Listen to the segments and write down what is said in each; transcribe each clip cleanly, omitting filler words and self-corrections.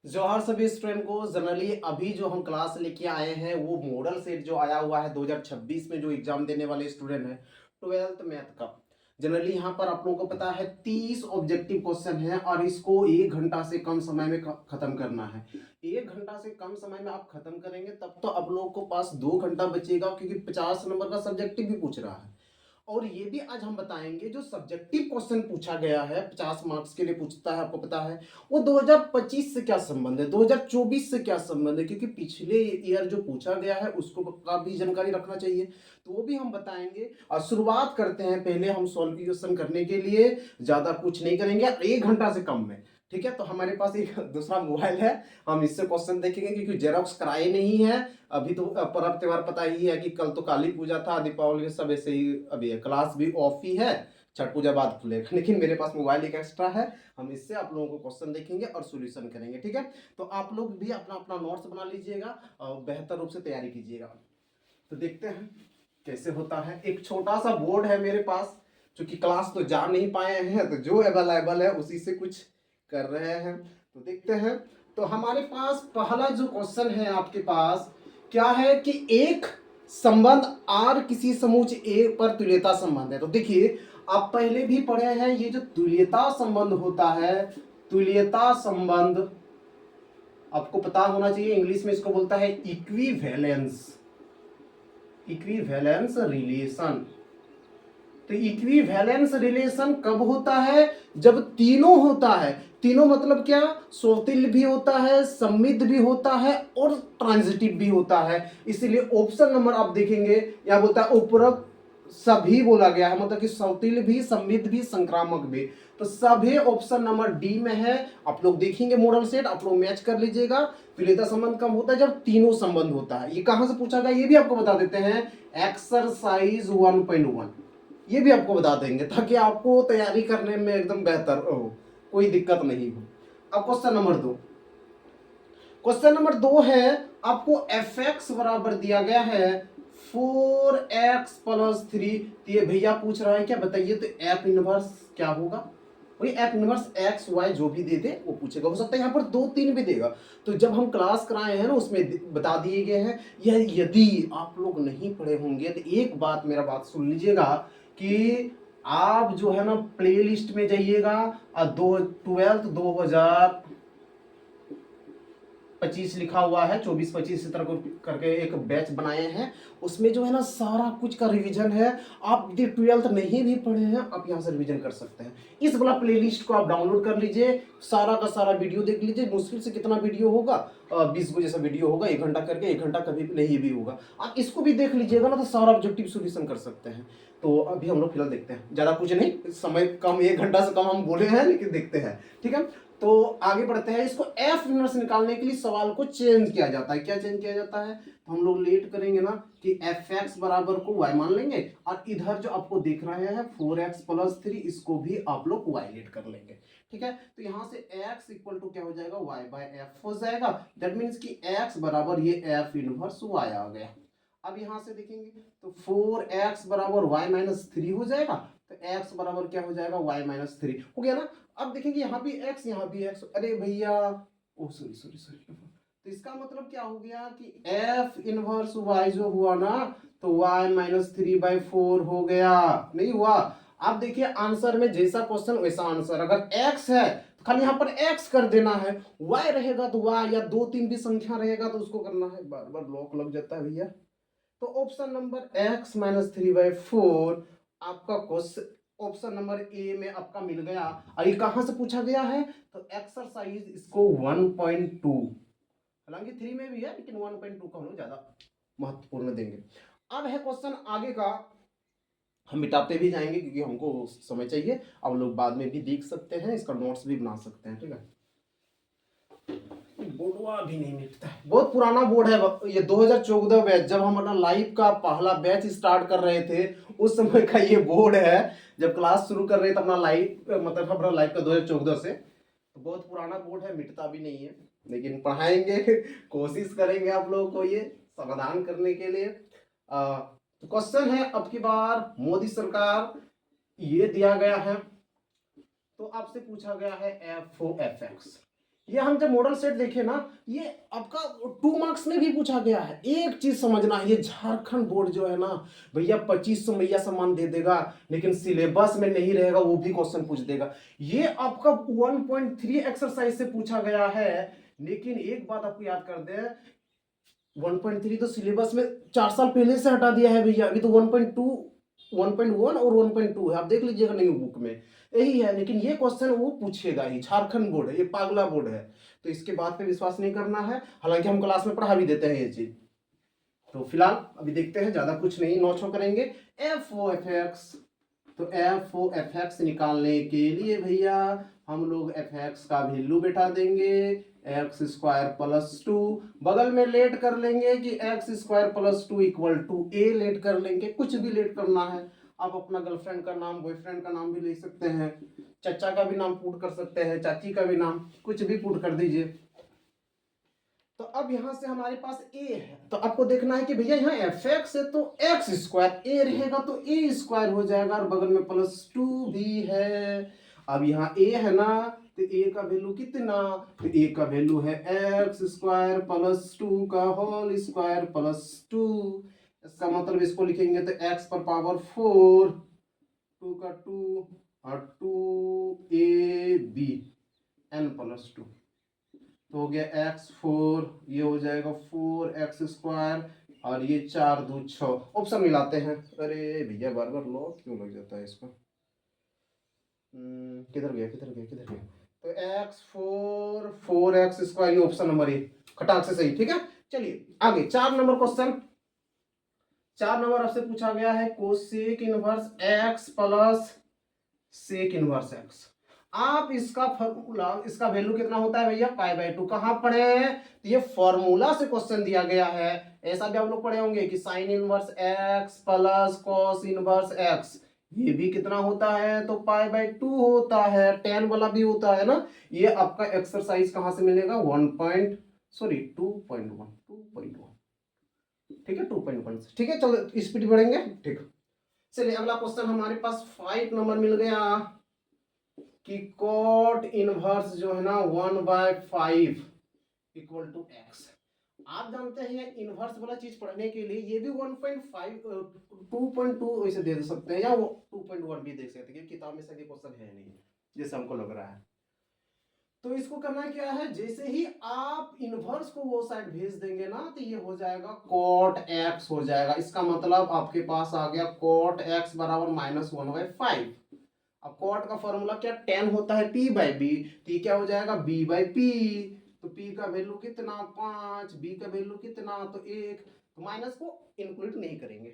जोहार सभी स्टूडेंट को। जनरली अभी जो हम क्लास लेके आए हैं वो मॉडल सेट जो आया हुआ है 2026 में जो एग्जाम देने वाले स्टूडेंट हैं 12th मैथ का। जनरली यहाँ पर आप लोगों को पता है 30 ऑब्जेक्टिव क्वेश्चन है और इसको 1 घंटा से कम समय में खत्म करना है। 1 घंटा से कम समय में आप खत्म करेंगे तब तो आप लोगों को पास 2 घंटा बचेगा, क्योंकि 50 नंबर का सब्जेक्टिव भी पूछ रहा है। और ये भी आज हम बताएंगे जो सब्जेक्टिव क्वेश्चन पूछा गया है 50 मार्क्स के लिए पूछता है, आपको पता है वो 2025 से क्या संबंध है, 2024 से क्या संबंध है, क्योंकि पिछले ईयर जो पूछा गया है उसको का भी जानकारी रखना चाहिए, तो वो भी हम बताएंगे। और शुरुआत करते हैं, पहले हम सॉल्यूशन करने के लिए ज्यादा कुछ नहीं करेंगे 1 घंटा से कम में। ठीक है, तो हमारे पास एक दूसरा मोबाइल है, हम इससे क्वेश्चन देखेंगे क्योंकि जेरोक्स कराए नहीं है। अभी तो पर्व त्योहार पता ही है कि कल तो काली पूजा था, दीपावली सब ऐसे ही, अभी क्लास भी ऑफ ही है, छठ पूजा बाद खुलेगा। लेकिन मेरे पास मोबाइल एक एक्स्ट्रा है, हम इससे आप लोगों को क्वेश्चन देखेंगे और सॉल्यूशन करेंगे। ठीक है, तो आप लोग भी अपना अपना नोट्स बना लीजिएगा और बेहतर रूप से तैयारी कीजिएगा। तो देखते हैं कैसे होता है। एक छोटा सा बोर्ड है मेरे पास, क्योंकि क्लास तो जा नहीं पाए हैं तो जो अवेलेबल है उसी से कुछ कर रहे हैं। तो देखते हैं। तो हमारे पास पहला जो क्वेश्चन है आपके पास क्या है कि एक संबंध आर किसी समूह ए पर तुल्यता संबंध है। तो देखिए, आप पहले भी पढ़े हैं ये जो तुल्यता संबंध होता है, तुल्यता संबंध आपको पता होना चाहिए, इंग्लिश में इसको बोलता है इक्विवेलेंस, इक्विवेलेंस रिलेशन। तो इक्विवेलेंस रिलेशन कब होता है? जब तीनों होता है। तीनों मतलब क्या? सोतिल भी होता है, सम्मिद भी होता है और ट्रांजिटिव भी होता है। इसीलिए ऑप्शन नंबर आप देखेंगे या बोलता है उपरोक्त सभी बोला गया है, मतलब कि सौतिल भी, सम्मिद भी, संक्रामक भी। तो सभी ऑप्शन नंबर डी में है। आप लोग देखेंगे मॉडल सेट, आप लोग मैच कर लीजिएगा। तुल्यता संबंध कब होता है? जब तीनों संबंध होता है। ये कहां से पूछा गया ये भी आपको बता देते हैं, एक्सरसाइज 1.1 ये भी आपको बता देंगे, ताकि आपको तैयारी करने में एकदम बेहतर हो, कोई दिक्कत नहीं हो। अब क्वेश्चन नंबर 2, क्वेश्चन नंबर 2 है आपको एफ एक्स बराबर दिया गया है 4x+3। तो ये भैया पूछ रहा है क्या, बताइए तो एफ इनवर्स क्या होगा? वही एफ इनवर्स एक्स वाई जो भी दे दे वो पूछेगा। हो सकता है यहाँ पर 2 3 भी देगा। तो जब हम क्लास कराए हैं ना उसमें बता दिए गए हैं। यह यदि आप लोग नहीं पढ़े होंगे तो एक बात मेरा बात सुन लीजिएगा कि आप जो है ना प्लेलिस्ट में जाइएगा और 2025 लिखा हुआ है, 24-25 इस तरह करके एक बैच बनाए हैं। उसमें जो है ना सारा कुछ का रिवीजन है। आप यदि 12th नहीं भी पढ़े हैं आप यहाँ से रिवीजन कर सकते हैं। इस वाला प्लेलिस्ट को आप डाउनलोड कर लीजिए, सारा का सारा वीडियो देख लीजिए। मुश्किल से कितना वीडियो होगा, 20 को जैसा वीडियो होगा, 1 घंटा करके, 1 घंटा कभी नहीं भी होगा। आप इसको भी देख लीजिएगा ना तो सारा ऑब्जेक्टिव सोल्यूशन कर सकते हैं। तो अभी हम लोग फिलहाल देखते हैं, ज्यादा कुछ नहीं, समय कम, 1 घंटा से कम हम बोले हैं लेकिन देखते हैं। ठीक है, तो आगे बढ़ते हैं। इसको एफ इनवर्स निकालने के लिए सवाल को चेंज किया जाता है। क्या चेंज किया जाता है? तो हम लोग लेट करेंगे ना कि एफ एक्स बराबर को वाई मान लेंगे और इधर जो आपको दिख रहे हैं 4x+3 इसको भी आप लोग वाई लेट कर लेंगे। ठीक है, तो यहां से x इक्वल टू क्या हो जाएगा, y/f हो जाएगा। दैट मीन्स कि x बराबर ये एफ इनवर्स y आ गया। अब यहां से देखेंगे तो 4x बराबर y-3 हो जाएगा। तो x बराबर क्या हो जाएगा, y-3 हो गया ना। अब देखेंगे यहाँ भी x, यहाँ भी x। अरे भैया, ओ सॉरी सॉरी सॉरी, तो इसका मतलब क्या हो गया कि f इनवर्स y जो हुआ ना तो y-3/4 हो गया, नहीं हुआ? आप देखिए आंसर में जैसा क्वेश्चन वैसा आंसर। अगर x है तो खाली यहाँ पर x कर देना है, y रहेगा तो y, या 2 3 भी संख्या रहेगा तो उसको करना है। बार बार ब्लॉक लग जाता है भैया। तो ऑप्शन नंबर x-3/4 आपका क्वेश्चन, ऑप्शन नंबर ए में आपका मिल गया। और ये कहां से पूछा गया है? तो एक्सरसाइज इसको 1.2, हालांकि 3 में भी है लेकिन 1.2 का हम लोग ज्यादा महत्वपूर्ण देंगे। अब है क्वेश्चन आगे का, हम मिटाते भी जाएंगे क्योंकि हमको समय चाहिए। अब लोग बाद में भी देख सकते हैं, इसका नोट्स भी बना सकते हैं। ठीक है, बोर्डवा भी नहीं मिटता है, बहुत पुराना बोर्ड है ये, 2014 बैच, जब हम अपना लाइव का पहला बैच स्टार्ट कर रहे थे उस समय का ये बोर्ड है। जब क्लास शुरू कर रहे थे अपना लाइव, मतलब अपना लाइव का 2014 से, तो बहुत पुराना बोर्ड है, मिटता भी नहीं है। लेकिन पढ़ाएंगे, कोशिश करेंगे आप लोगों को ये समाधान करने के लिए। तो क्वेश्चन है अब की बार मोदी सरकार, ये दिया गया है तो आपसे पूछा गया है एफ एक्स। ये हम जब मॉडल सेट देखे ना, ये आपका 2 मार्क्स में भी पूछा गया है। एक चीज समझना है, ये झारखंड बोर्ड जो है ना भैया 2500 मैया सम्मान दे देगा, लेकिन सिलेबस में नहीं रहेगा, वो भी क्वेश्चन पूछ देगा। ये आपका 1.3 एक्सरसाइज से पूछा गया है, लेकिन एक बात आपको याद कर दे, 1.3 तो सिलेबस में 4 साल पहले से हटा दिया है भैया, अभी तो 1.2 1.1 और 1.2 है, आप देख लीजिएगा न्यू बुक में यही है। लेकिन ये क्वेश्चन वो पूछेगा ही, झारखंड बोर्ड है, ये पागला बोर्ड है, तो इसके बात पे विश्वास नहीं करना है। हालांकि हम क्लास में पढ़ा भी देते हैं ये चीज। तो फिलहाल अभी देखते हैं, ज्यादा कुछ नहीं नोट करेंगे। एफ ओ एफ एक्स, तो एफ ओ एफ एक्स निकालने के लिए भैया हम लोग एफ एक्स का वैल्यू बैठा देंगे एक्स स्क्वायर प्लस 2, बगल में लेट कर लेंगे कि x square plus 2 equal to a, let कर लेंगे, कुछ भी लेट करना है। आप अपना गर्लफ्रेंड का नाम, बॉयफ्रेंड का नाम भी ले सकते हैं, चचा का भी नाम पुट कर सकते हैं, चाची का भी नाम, कुछ भी पुट कर दीजिए। तो अब यहां से हमारे पास a है, तो आपको देखना है कि भैया यहाँ एफ एक्स है तो एक्स स्क्वायर, ए रहेगा तो ए स्क्वायर हो जाएगा, और बगल में प्लस 2 भी है। अब यहाँ a है ना, तो a का वैल्यू कितना, तो a का वैल्यू है एक्स स्क्वायर प्लस 2 का होल स्क्वायर प्लस 2। इसका मतलब इसको लिखेंगे तो x पर पावर 4, 2 का 2 और 2ab n प्लस 2, तो हो गया x4, ये हो जाएगा 4x स्क्वायर, और ये 4 2 6, ऑप्शन मिलाते हैं। अरे भैया बार बार लॉक क्यों लग जाता है इसका, किधर गया किधर गया किधर गया, तो x4 4x स्क्वायर, ये ऑप्शन नंबर ए खटाक से सही, ठीक है। चलिए आगे 4 नंबर क्वेश्चन। 4 नंबर आपसे पूछा गया है cosec inverse x plus sec inverse x। आप इसका फॉर्मूला, इसका वैल्यू कितना होता है भैया, π/2। कहां पढ़े हैं, तो ये फॉर्मूला से क्वेश्चन दिया गया है। ऐसा भी आप लोग पढ़े होंगे कि sine inverse x plus cos inverse x, ये भी कितना होता है, तो π/2 होता है, tan वाला भी होता है ना। ये आपका एक्सरसाइज कहां से मिलेगा, 2.1, ठीक है, 2.1 से, ठीक है। चलो स्पीड बढ़ेंगे, ठीक। चलिए अगला क्वेश्चन हमारे पास 5 नंबर मिल गया कि कॉट इनवर्स जो है ना 1/5 इक्वल टू एक्स। आप जानते हैं इनवर्स वाला चीज पढ़ने के लिए ये भी 1.5 2.2 ऐसे दे सकते हैं, या वो 2.1 भी देख सकते हैं, किताब में सभी क्वेश्चन है नहीं जैसे हमको लग रहा है। तो इसको करना क्या है, जैसे ही आप इनवर्स को वो साइड भेज देंगे ना, तो ये हो जाएगा कॉट एक्स हो जाएगा। इसका मतलब आपके पास आ गया कॉट एक्स बराबर -1/5। अब कॉट का फॉर्मूला क्या, tan होता है p/b, तो ये क्या हो जाएगा b/p। तो p का वैल्यू कितना 5, b का वैल्यू कितना तो 1, तो माइनस को इंक्लूड नहीं करेंगे।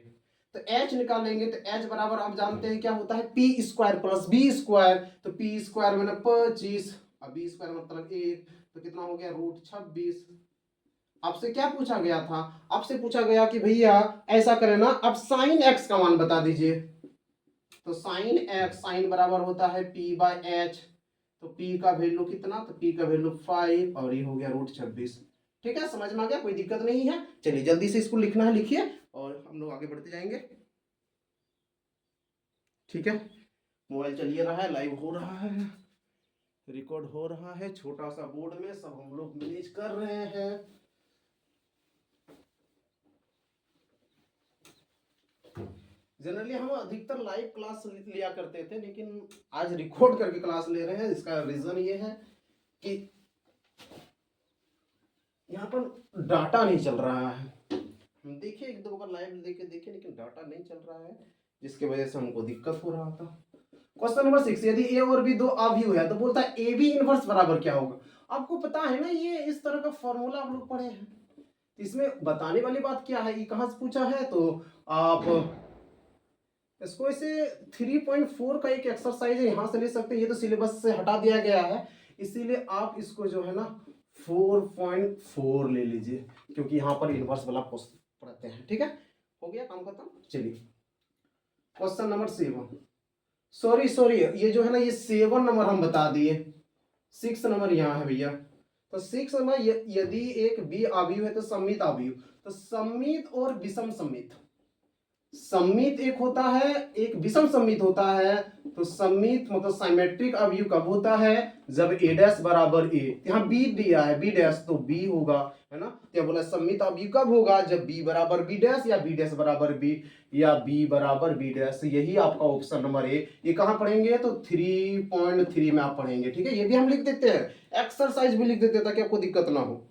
तो h निकालेंगे, तो h बराबर आप जानते हैं क्या होता है p square plus b square, तो p स्क्वायर मैंने 25, अब b स्क्वायर मतलब 1, तो कितना हो गया √26। आपसे क्या पूछा गया था, आपसे पूछा गया कि भैया ऐसा करें ना, अब साइन x का मान बता दीजिए। तो साइन x, साइन बराबर होता है p/h, तो p का वैल्यू कितना, तो p का वैल्यू 5, और ये हो गया √26। ठीक है, समझ में आ गया, कोई दिक्कत नहीं है। चलिए जल्दी से इसको लिखना है, लिखिए और हम लोग आगे बढ़ते जाएंगे। ठीक है, मोबाइल चलिए रहा है, लाइव हो रहा है, रिकॉर्ड हो रहा है, छोटा सा बोर्ड में सब हम लोग मैनेज कर रहे हैं। जनरली हम अधिकतर लाइव क्लास लिया करते थे, लेकिन आज रिकॉर्ड करके क्लास ले रहे हैं। इसका रीजन ये है कि यहाँ पर डाटा नहीं चल रहा है। हम देखिए एक दो बार लाइव लेके देखे, लेकिन डाटा नहीं चल रहा है, जिसकी वजह से हमको दिक्कत हो रहा था। क्वेश्चन नंबर 6, यदि ए और बी दो अवयव है तो बोलता है ए बी इनवर्स बराबर क्या होगा। आपको पता है ना, ये इस तरह का फॉर्मूला आप लोग पढ़े हैं। इसमें बताने वाली बात क्या है, ये कहाँ से पूछा है, तो आप इसको इसे 3.4 का एक एक्सरसाइज है, यहां से ले सकते हैं। ये तो सिलेबस से हटा दिया गया है, इसीलिए आप इसको जो है ना 4.4 ले लीजिए, क्योंकि यहाँ पर इनवर्स वाला क्वेश्चन पढ़ते हैं। ठीक है, हो गया काम खत्म। चलिए क्वेश्चन नंबर 7, सॉरी ये जो है ना, ये 7 नंबर हम बता दिए, 6 नंबर यहाँ है भैया। तो 6 नंबर, यदि एक बी अवयव है तो सम्मित अवयव, तो सम्मित और विषम सम्मित, सममित एक होता है, एक विषम सममित होता है। तो सममित मतलब सिमेट्रिक अवयव कब होता है, जब a डैश बराबर a, यहाँ b दिया है b डैश, तो b होगा, है ना। क्या बोला, सममित अवयव कब होगा, जब b बराबर b डैश या b डैश बराबर b या b बराबर b डैश। यही आपका ऑप्शन नंबर ए। ये कहाँ पढ़ेंगे, तो 3.3 में आप पढ़ेंगे, ठीक है। ये भी हम लिख देते हैं, एक्सरसाइज भी लिख देते हैं ताकि आपको दिक्कत ना हो।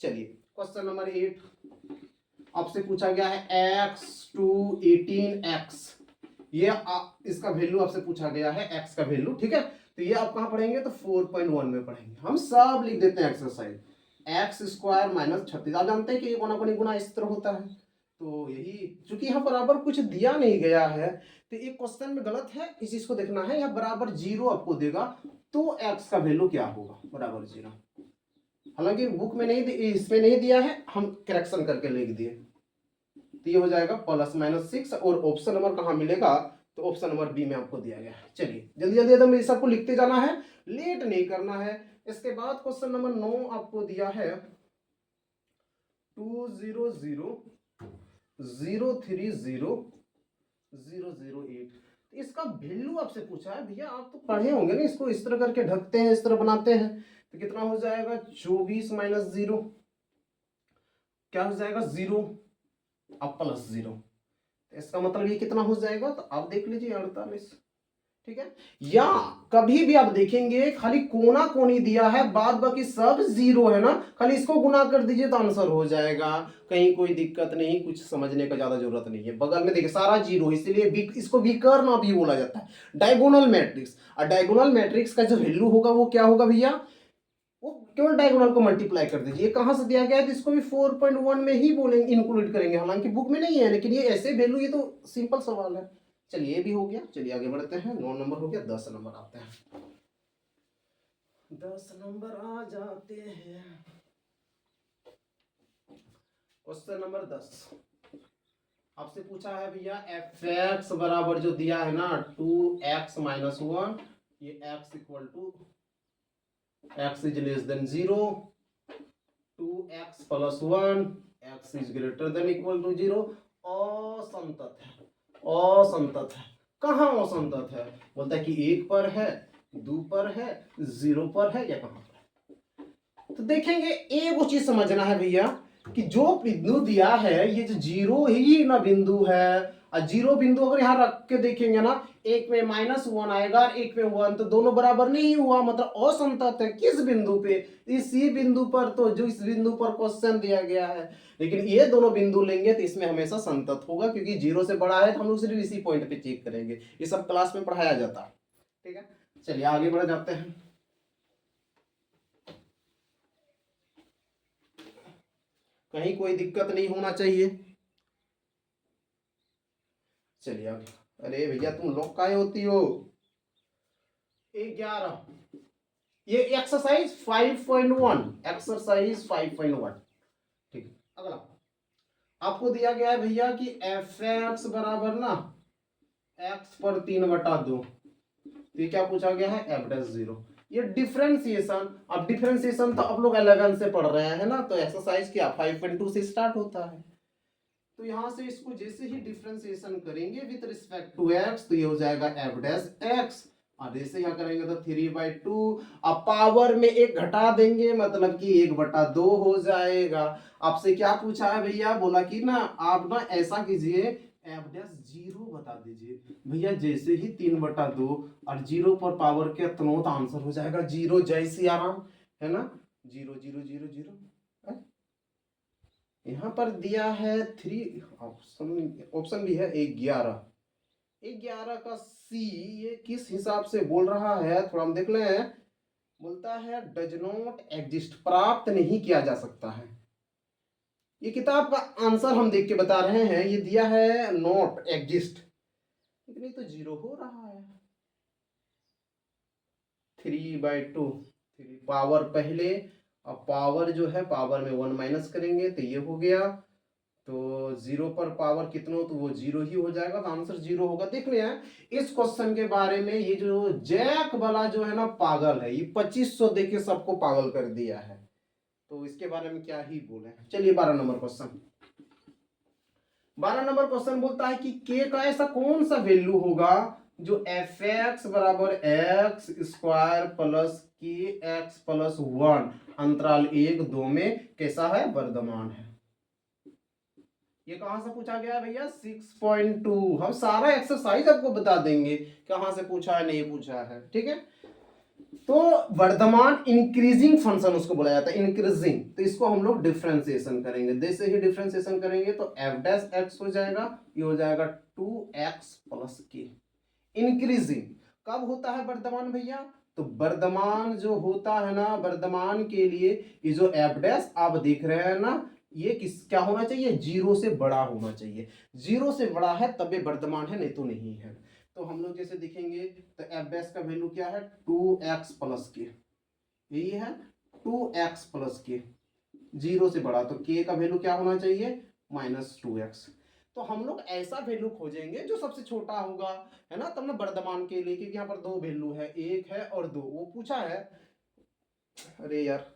चलिए क्वेश्चन नंबर 8 आपसे पूछा गया है x to 18x, ये इसका वैल्यू आपसे पूछा गया है, x का वैल्यू, ठीक है। तो ये आप कहाँ पढ़ेंगे, तो 4.1 में पढ़ेंगे। हम सब लिख देते हैं एक्सरसाइज, एक्स स्क्वायर माइनस 36। आप जानते हैं कि ये गुना इस तरह होता है। तो यही, चूंकि यहाँ बराबर कुछ दिया नहीं गया है तो एक क्वेश्चन में गलत है, इस चीज को देखना है। यहाँ बराबर 0 आपको देगा तो x का वैल्यू क्या होगा, बराबर 0। हालांकि बुक में नहीं, इसमें नहीं दिया है, हम करेक्शन करके लिख दिए। तो ये हो जाएगा +-6। और ऑप्शन नंबर कहाँ मिलेगा, तो ऑप्शन नंबर बी में आपको दिया गया है। चलिए जल्दी जल्दी एकदम ये सबको लिखते जाना है, लेट नहीं करना है। इसके बाद क्वेश्चन नंबर 9 आपको दिया है 200,030,008। इसका वैल्यू आपसे पूछा है। भैया आप तो पढ़े होंगे ना, इसको इस तरह करके ढकते हैं, इस तरह बनाते हैं। तो कितना हो जाएगा, 24 - 0 क्या हो जाएगा, 0 अब +0। इसका मतलब ये कितना हो जाएगा, तो आप देख लीजिए 48, ठीक है। या कभी भी आप देखेंगे खाली कोना कोनी दिया है, बाद बाकी सब 0 है ना, खाली इसको गुना कर दीजिए तो आंसर हो जाएगा। कहीं कोई दिक्कत नहीं, कुछ समझने का ज्यादा जरूरत नहीं है। बगल में देखिए सारा 0, इसलिए इसको विकर्ण भी बोला जाता है, डायगोनल मैट्रिक्स। और डायगोनल मैट्रिक्स का जो वैल्यू होगा वो क्या होगा भैया, वो केवल डायगोनल को मल्टीप्लाई कर दीजिए। कहां से दिया गया है, तो इसको भी 4.1 में ही बोलेंगे, इंक्लूड करेंगे। हालांकि बुक में नहीं है, लेकिन ये ऐसे वैल्यू, ये तो सिंपल सवाल है। चलिए ये भी हो गया। चलिए आगे बढ़ते हैं। 9 नंबर हो गया, 10 नंबर आते हैं। 10 नंबर आ जाते हैं। क्वेश्चन नंबर 10 आपसे पूछा है भैया, fx बराबर जो दिया है ना 2x - 1, ये x equal to x is less than 0, 2x + 1, x is greater than equal to 0। असंतत है, असंतत है। कहाँ असंतत है, बोलता है कि 1 पर है, 2 पर है, 0 पर है, या कहाँ पर है। तो देखेंगे, एक चीज समझना है भैया कि जो बिंदु दिया है, ये जो 0 ही ना बिंदु है, और 0 बिंदु अगर यहाँ रख के देखेंगे ना, एक में -1 आएगा और एक में 1, तो दोनों बराबर नहीं हुआ, मतलब असंतत है। किस बिंदु पे, इसी बिंदु पर, तो जो इस बिंदु पर क्वेश्चन दिया गया है। लेकिन ये दोनों बिंदु लेंगे तो इसमें हमेशा संतत होगा, क्योंकि 0 से बड़ा है तो हम लोग सिर्फ इसी पॉइंट पे चेक करेंगे। ये सब क्लास में पढ़ाया जाता है, ठीक है। चलिए आगे बढ़ जाते हैं। कहीं कोई दिक्कत नहीं होना चाहिए। चलिए आगे। अरे भैया तुम लोग काहे होती हो। 11 ये एक्सरसाइज 5.1, एक्सरसाइज 5.1, ठीक है। अगला आपको दिया गया है भैया कि fx बराबर ना x पर 3/2, तो ये क्या पूछा गया है, f'0। ये डिफरेंशिएशन, अब डिफरेंशिएशन तो आप लोग 11 से पढ़ रहे हैं ना, तो एक्सरसाइज क्या 5.2 से स्टार्ट होता है। तो यहां से इसको जैसे ही डिफरेंशिएशन करेंगे विद रिस्पेक्ट टू x, तो ये हो जाएगा f'(x), और जैसे यहाँ करेंगे तो 3/2। अब पावर में एक घटा देंगे, मतलब कि 1/2 हो जाएगा। आपसे क्या पूछा है भैया, बोला कि ना आप ना ऐसा कीजिए, f'0 बता दीजिए। भैया जैसे ही 3/2 और 0 पर पावर के तो आंसर हो जाएगा 0, जय सिया राम, है ना। 0 0 0 0। यहाँ पर दिया है 3, ऑप्शन भी है 11। 11 का सी, ये किस हिसाब से बोल रहा है, थोड़ा हम देख लें। बोलता है डज नॉट एग्जिस्ट, प्राप्त नहीं किया जा सकता है। ये किताब का आंसर हम देख के बता रहे हैं, ये दिया है नॉट एग्जिस्ट, लेकिन ये तो 0 हो रहा है। 3/2, 3 पावर पहले, अब पावर जो है पावर में 1 माइनस करेंगे तो ये हो गया। तो 0 पर पावर कितना, तो वो 0 ही हो जाएगा, तो आंसर 0 होगा। देख रहे हैं इस क्वेश्चन के बारे में, ये जो जैक वाला जो है ना पागल है, ये 2500 देके सबको पागल कर दिया है, तो इसके बारे में क्या ही बोले। चलिए 12 नंबर क्वेश्चन। 12 नंबर क्वेश्चन बोलता है कि के का ऐसा कौन सा वैल्यू होगा जो एफ एक्स बराबर एक्स स्क्वायर प्लस के एक्स प्लस 1 अंतराल 1 2 में कैसा है, वर्धमान है। ये कहां से पूछा गया है भैया, 6.2। हम सारा एक्सरसाइज आपको बता देंगे कहां से पूछा है नहीं पूछा है, ठीक है। तो वर्धमान इंक्रीजिंग फंक्शन उसको बोला जाता है, इंक्रीजिंग। तो इसको हम लोग डिफरेंशिएशन करेंगे, जैसे ही डिफरेंशिएशन करेंगे तो एफ डैश एक्स हो जाएगा, ये हो जाएगा 2x प्लस के। इंक्रीजिंग कब होता है वर्धमान भैया, तो वर्धमान जो होता है ना, वर्धमान के लिए ये जो एफ डैश आप देख रहे हैं ना, ये किस क्या होना चाहिए, 0 से बड़ा होना चाहिए। 0 से बड़ा है तब ये वर्धमान है, नहीं तो नहीं है। तो हम लोग जैसे देखेंगे तो एफ डैश का वैल्यू क्या है, 2x प्लस के, यही है 2x प्लस के, 0 से बड़ा। तो k का वैल्यू क्या होना चाहिए, -2x। तो हम लोग ऐसा वैल्यू खोजेंगे जो सबसे छोटा होगा, है ना, तब ना वर्धमान के लिए, क्योंकि यहाँ पर दो वैल्यू है, एक है और दो। वो पूछा है, अरे यार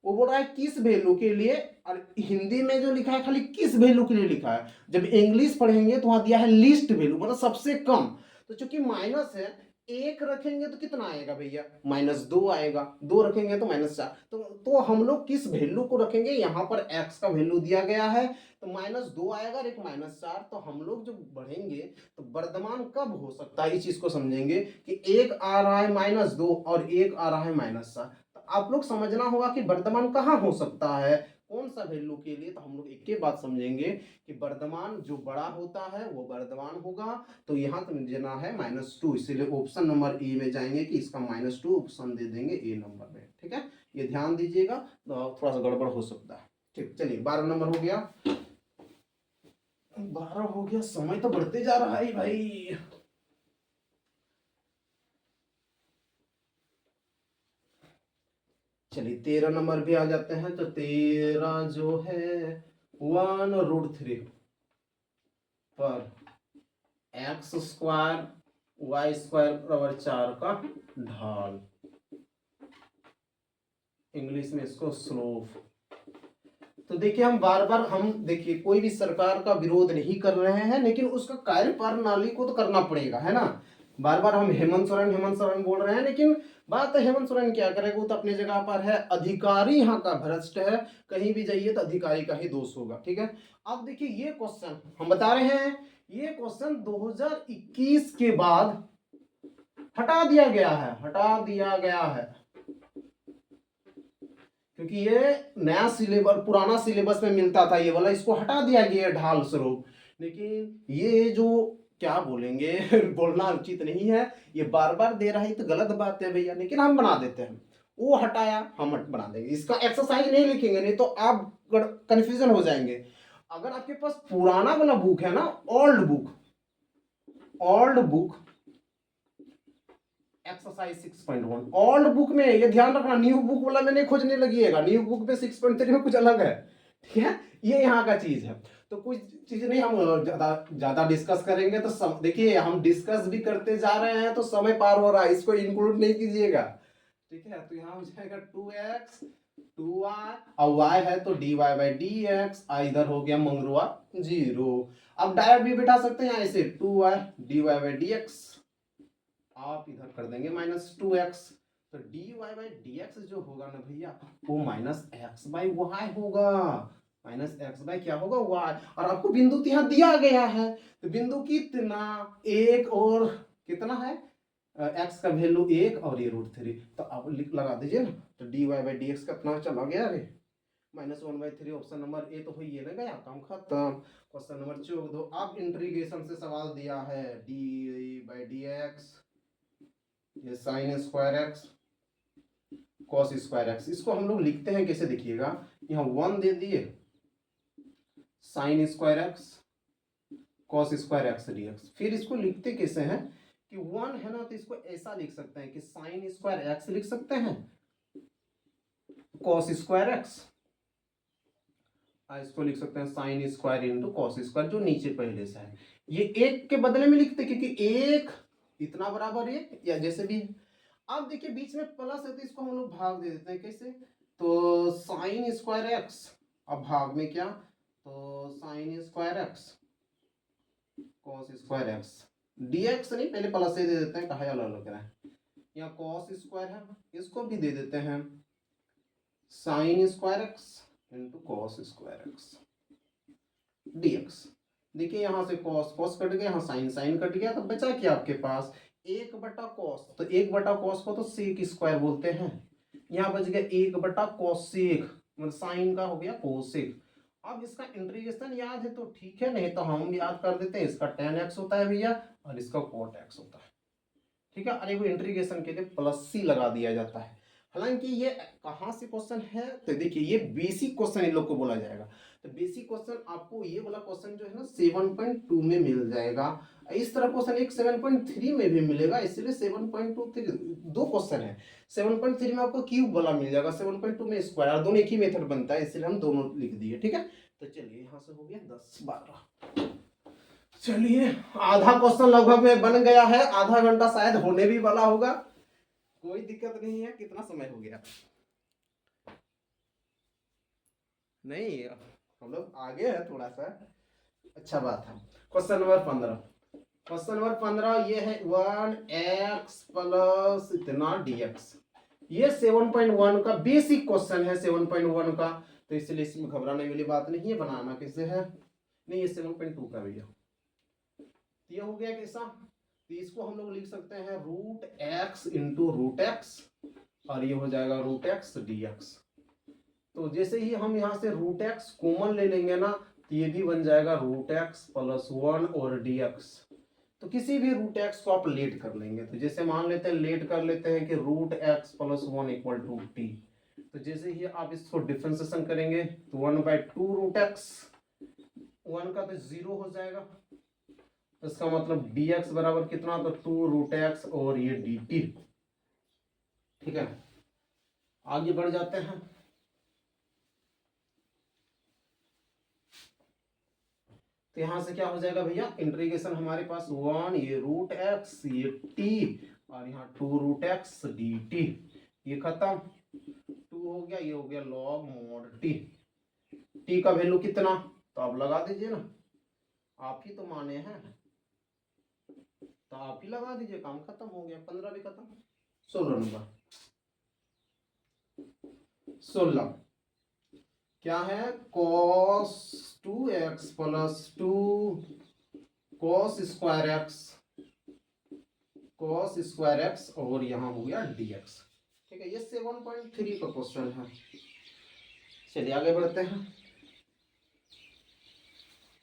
वो बोल रहा है किस वैल्यू के लिए, और हिंदी में जो लिखा है खाली किस वैल्यू के लिए लिखा है। जब इंग्लिश पढ़ेंगे तो वहां दिया है लीस्ट वैल्यू, मतलब सबसे कम। तो चूंकि माइनस है, एक रखेंगे तो कितना आएगा भैया, -2 आएगा, दो रखेंगे तो -4। तो हम लोग किस वैल्यू को रखेंगे, यहाँ पर x का वैल्यू दिया गया है, तो -2 आएगा और एक -4। तो हम लोग जो बढ़ेंगे तो वर्धमान कब हो सकता है, इस चीज को समझेंगे कि एक आ रहा है -2 और एक आ रहा है -4। आप लोग समझना होगा कि वर्धमान कहाँ हो सकता है, कौन सा वैल्यू के लिए। तो हम लोग एक ही बात समझेंगे कि वर्धमान जो बड़ा होता है वो वर्धमान होगा। तो यहाँ तो देना है -2, इसीलिए ऑप्शन नंबर ए में जाएंगे कि इसका -2 ऑप्शन दे देंगे ए नंबर में, ठीक है। ये ध्यान दीजिएगा, तो थोड़ा सा गड़बड़ हो सकता है, ठीक। चलिए 12 नंबर हो गया, 12 हो गया, समय तो बढ़ते जा रहा है भाई। चलिए 13 नंबर भी आ जाते हैं। तो 13 जो है 1√3 पर एक्स स्क्वायर वाई स्क्वायर बराबर 4 का ढाल, इंग्लिश में इसको स्लोप। तो देखिए हम बार बार, हम देखिए कोई भी सरकार का विरोध नहीं कर रहे हैं, लेकिन उसका कार्य प्रणाली को तो करना पड़ेगा, है ना। बार बार हम हेमंत सोरेन बोल रहे हैं, लेकिन बात है हेमंत सोरेन क्या करेगा, वो तो अपनी जगह पर है, अधिकारी यहाँ का भ्रष्ट है। कहीं भी जाइए तो अधिकारी का ही दोष होगा, ठीक है। अब देखिए ये क्वेश्चन हम बता रहे हैं, ये क्वेश्चन 2021 के बाद हटा दिया गया है, हटा दिया गया है, क्योंकि ये नया सिलेबस पुराना सिलेबस में मिलता था ये वाला, इसको हटा दिया गया ढाल स्वरूप। लेकिन ये जो क्या बोलेंगे बोलना उचित नहीं है, ये बार बार दे रहा है तो गलत बात है भैया, लेकिन हम बना देते हैं। वो हटाया, हम बना देंगे। इसका एक्सरसाइज नहीं लिखेंगे, नहीं तो आप कंफ्यूजन हो जाएंगे। अगर आपके पास पुराना वाला बुक है ना, old book exercise 6.1 old book में, ये ध्यान रखना, न्यू बुक वाला में नहीं खोजने लगिएगा। न्यू बुक पे 6.3 में कुछ अलग है, ठीक है। ये यहाँ का चीज है, तो कुछ चीज नहीं हम ज्यादा ज्यादा डिस्कस करेंगे। तो देखिए हम डिस्कस भी करते जा रहे हैं तो समय पार हो रहा है, इसको इंक्लूड नहीं कीजिएगा, ठीक है। तो यहाँ हो जाएगा 2x 2y और y है तो dy/dx, इधर हो गया मंगरुआ 0। अब डायरेक्ट भी बिठा सकते हैं ऐसे, 2y dy/dx, आप इधर कर देंगे -2x। तो dy/dx जो होगा ना भैया, वो -x/y होगा। -x/ क्या होगा, y। और आपको बिंदु तो यहाँ दिया गया है, तो बिंदु कितना, एक और कितना है, x का वैल्यू 1 और ये √3। तो आप लगा दीजिए ना, तो dy/dx कितना चला गया, अरे -1/3। ऑप्शन नंबर ए तो हो ही ना गया, काम खत्म। क्वेश्चन नंबर 14, अब इंटीग्रेशन से सवाल दिया है, dy/dx, ये sin square x cos square x. इसको हम लोग लिखते हैं कैसे, देखिएगा, यहाँ 1 दे दिए, sin square x cos square x dx। फिर इसको लिखते कैसे हैं कि 1 है ना, तो इसको ऐसा लिख सकते हैं कि sin स्क्वायर एक्स लिख सकते हैं, cos स्क्वायर एक्स, इसको लिख सकते हैं sin square into cos square, जो नीचे पहले से है। ये एक के बदले में लिखते, क्योंकि एक इतना बराबर एक, या जैसे भी। अब देखिए बीच में प्लस है तो इसको हम लोग भाग दे देते हैं, कैसे, तो साइन स्क्वायर एक्स, अब भाग में क्या, तो sine square x cos square x, dx नहीं, पहले प्लस से दे देते हैं, कहा अलग लग रहा है। यहाँ कॉस स्क्वायर है, इसको भी दे देते हैं sine square x into cos square x dx। देखिए यहाँ से कॉस कॉस कट गया, यहाँ साइन साइन कट गया, तो बचा क्या आपके पास 1/cos। तो 1/cos को तो सेक स्क्वायर बोलते हैं, यहाँ बच गया 1/cos सेक, मतलब साइन का हो गया कोसेक। अब इसका इंटीग्रेशन याद है तो ठीक है, नहीं तो हम याद कर देते हैं, इसका tan x होता है भैया और इसका cot x होता है, ठीक है। और एक इंटीग्रेशन के लिए प्लस सी लगा दिया जाता है। हालांकि ये कहाँ से क्वेश्चन है, तो देखिए ये बेसिक क्वेश्चन इन लोग को बोला जाएगा। तो बेसिक क्वेश्चन आपको ये वाला क्वेश्चन जो है ना 7.2 में मिल जाएगा। इस तरह क्वेश्चन एक 7.3 में भी मिलेगा, इसलिए 7.2 दो क्वेश्चन है। 7.3 में आपको क्यूब वाला मिल जाएगा, 7.2 में स्क्वायर, दोनों एक ही मेथड बनता है, इसलिए हम दोनों लिख दिए, ठीक है। तो चलिए यहाँ से हो गया 10 12। चलिए आधा क्वेश्चन लगभग में बन गया है, आधा घंटा शायद होने भी वाला होगा, कोई दिक्कत नहीं है। कितना समय हो गया, नहीं हम लोग आगे है थोड़ा सा, अच्छा बात है। क्वेश्चन नंबर 15, क्वेश्चन नंबर 15 ये है 1x प्लस इतना dx। ये 7.1 का बेसिक क्वेश्चन है, 7.1 का, तो इसलिए इसमें घबराने वाली बात नहीं है। बनाना कैसे है, नहीं ये 7.2 का भैया, ये हो गया कैसा, तो इसको हम लोग लिख सकते हैं √x इंटू √x, और ये हो जाएगा √x dx। तो जैसे ही हम यहाँ से √x कॉमन ले लेंगे ना, तो ये भी बन जाएगा √x प्लस 1 और dx। तो किसी भी √x को आप लेट कर लेंगे, तो जैसे मान लेते हैं लेट कर लेते हैं कि √x plus 1 equal to t। तो जैसे ही आप इसको डिफरेंशिएशन करेंगे तो 1/2 √x, 1 का तो 0 हो जाएगा, इसका मतलब dx बराबर कितना, तो 2 √x और ये dt, ठीक है। आगे बढ़ जाते हैं, तो यहां से क्या हो जाएगा भैया, इंटीग्रेशन हमारे पास 1, ये √x, ये t, और यहाँ 2 √x dt, ये खत्म, 2 हो गया, ये हो गया log mod t। t का वैल्यू कितना, तो आप लगा दीजिए ना, आप ही तो माने हैं, तो आप ही लगा दीजिए, काम खत्म हो गया, 15 भी खत्म। 16 नंबर, 16 क्या है, cos 2x plus 2 cos square x और यहाँ हो गया dx, ठीक है। ये 7.3 का क्वेश्चन है। चलिए आगे बढ़ते हैं,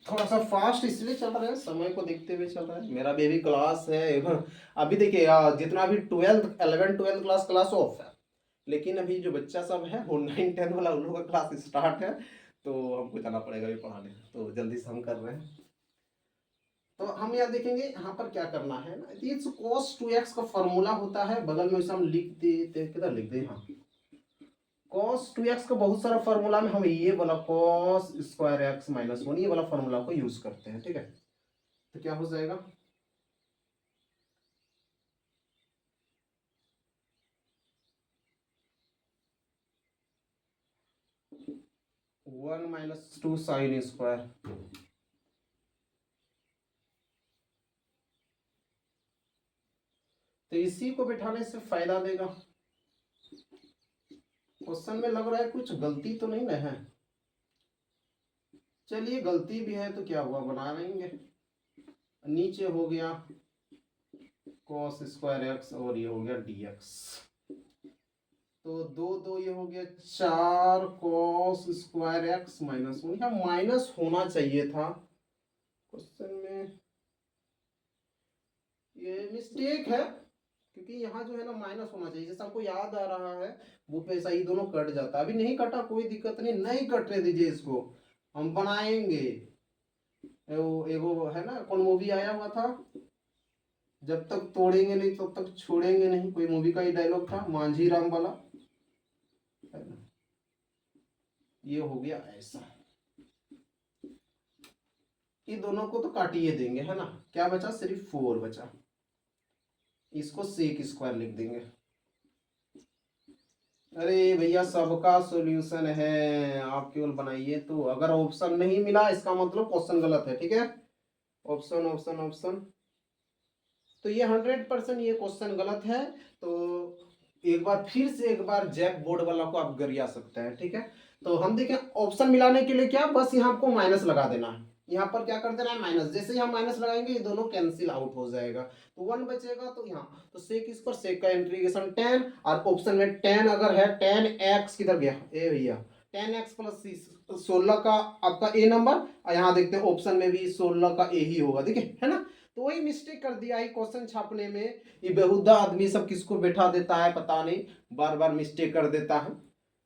थोड़ा सा फास्ट इसलिए चल रहा है, समय को देखते हुए चल रहा है, मेरा बेबी क्लास है। अभी देखिए जितना भी 12th 11 12 क्लास ऑफ है, लेकिन अभी जो बच्चा सब है वो 9 10 वाला उन लोगों का क्लास स्टार्ट है, तो हमको जाना पड़ेगा अभी पढ़ाने, तो जल्दी से हम कर रहे हैं। तो हम यहाँ देखेंगे यहाँ पर क्या करना है ना, ये cos 2x का फॉर्मूला होता है, बगल में हम लिख देते, किधर लिख दे, हाँ cos 2x का बहुत सारा फॉर्मूला में हम ये वाला cos स्क्वायर x माइनस 1 ये वाला फॉर्मूला को यूज करते हैं, ठीक है। तो क्या हो जाएगा, वन माइनस 2 साइन स्क्वायर, तो इसी को बिठाने से फायदा देगा। क्वेश्चन में लग रहा है कुछ गलती तो नहीं ना है, चलिए गलती भी है तो क्या हुआ, बना लेंगे। नीचे हो गया cos स्क्वायर x और ये हो गया dx, तो 2 2 ये हो गया 4 cos स्क्वायर x माइनस 1, यहाँ माइनस होना चाहिए था क्वेश्चन में, ये मिस्टेक है, क्योंकि यहाँ जो है ना माइनस होना चाहिए, जैसा हमको याद आ रहा है बुक पे, ऐसा ही दोनों कट जाता है। अभी नहीं कटा, कोई दिक्कत नहीं, नहीं कटने दीजिए इसको, हम बनाएंगे। एगो है ना, कौन मूवी आया हुआ था, जब तक तोड़ेंगे नहीं तब तक छोड़ेंगे नहीं, कोई मूवी का ही डायलॉग था, मांझी राम वाला, है ना। ये हो गया ऐसा, ये दोनों को तो काटिए देंगे, है ना, क्या बचा, सिर्फ 4 बचा, इसको सेक स्क्वायर लिख देंगे। अरे भैया सबका सॉल्यूशन है, आप केवल बनाइए, तो अगर ऑप्शन नहीं मिला इसका मतलब क्वेश्चन गलत है, ठीक है। Option option option. तो ये 100% ये क्वेश्चन गलत है। तो एक बार फिर से एक बार जैक बोर्ड वाला को आप गरिया सकते हैं, ठीक है। तो हम देखें ऑप्शन मिलाने के लिए क्या, बस यहाँ आपको माइनस लगा देना है। यहाँ पर क्या कर देना है, माइनस। जैसे ही हम माइनस लगाएंगे ये दोनों कैंसिल आउट हो जाएगा, तो 1 बचेगा। तो यहाँ तो सेक इस पर सेक का इंटीग्रेशन 10, और ऑप्शन में 10 अगर है, 10x किधर गया ए भैया, 10x प्लस सी, 16 का आपका ए नंबर, और यहाँ देखते हैं ऑप्शन में भी 16 का ए ही होगा, देखिए है ना। तो वही मिस्टेक कर दिया है क्वेश्चन छापने में। ये बेहुदा आदमी सब किसको बैठा देता है पता नहीं, बार बार मिस्टेक कर देता है।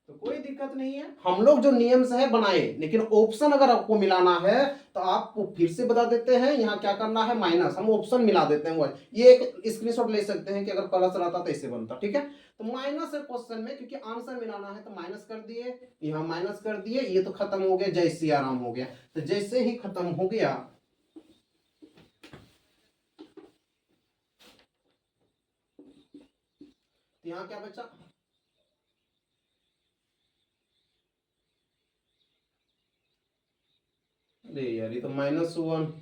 तो कोई दिक्कत नहीं है, हम लोग जो नियम से है बनाए, लेकिन ऑप्शन अगर आपको मिलाना है तो आपको फिर से बता देते हैं, यहाँ क्या करना है, माइनस, हम ऑप्शन मिला देते हैं। वो ये एक स्क्रीनशॉट ले सकते हैं कि अगर प्लस रहता तो ऐसे बनता, ठीक है। तो माइनस है क्वेश्चन में, क्योंकि आंसर मिलाना है तो माइनस कर दिए, यहाँ माइनस कर दिए, ये तो खत्म हो गया, जय सिया राम हो गया। तो जैसे ही खत्म हो गया, यहाँ क्या बचा, अरे यार ये तो -1,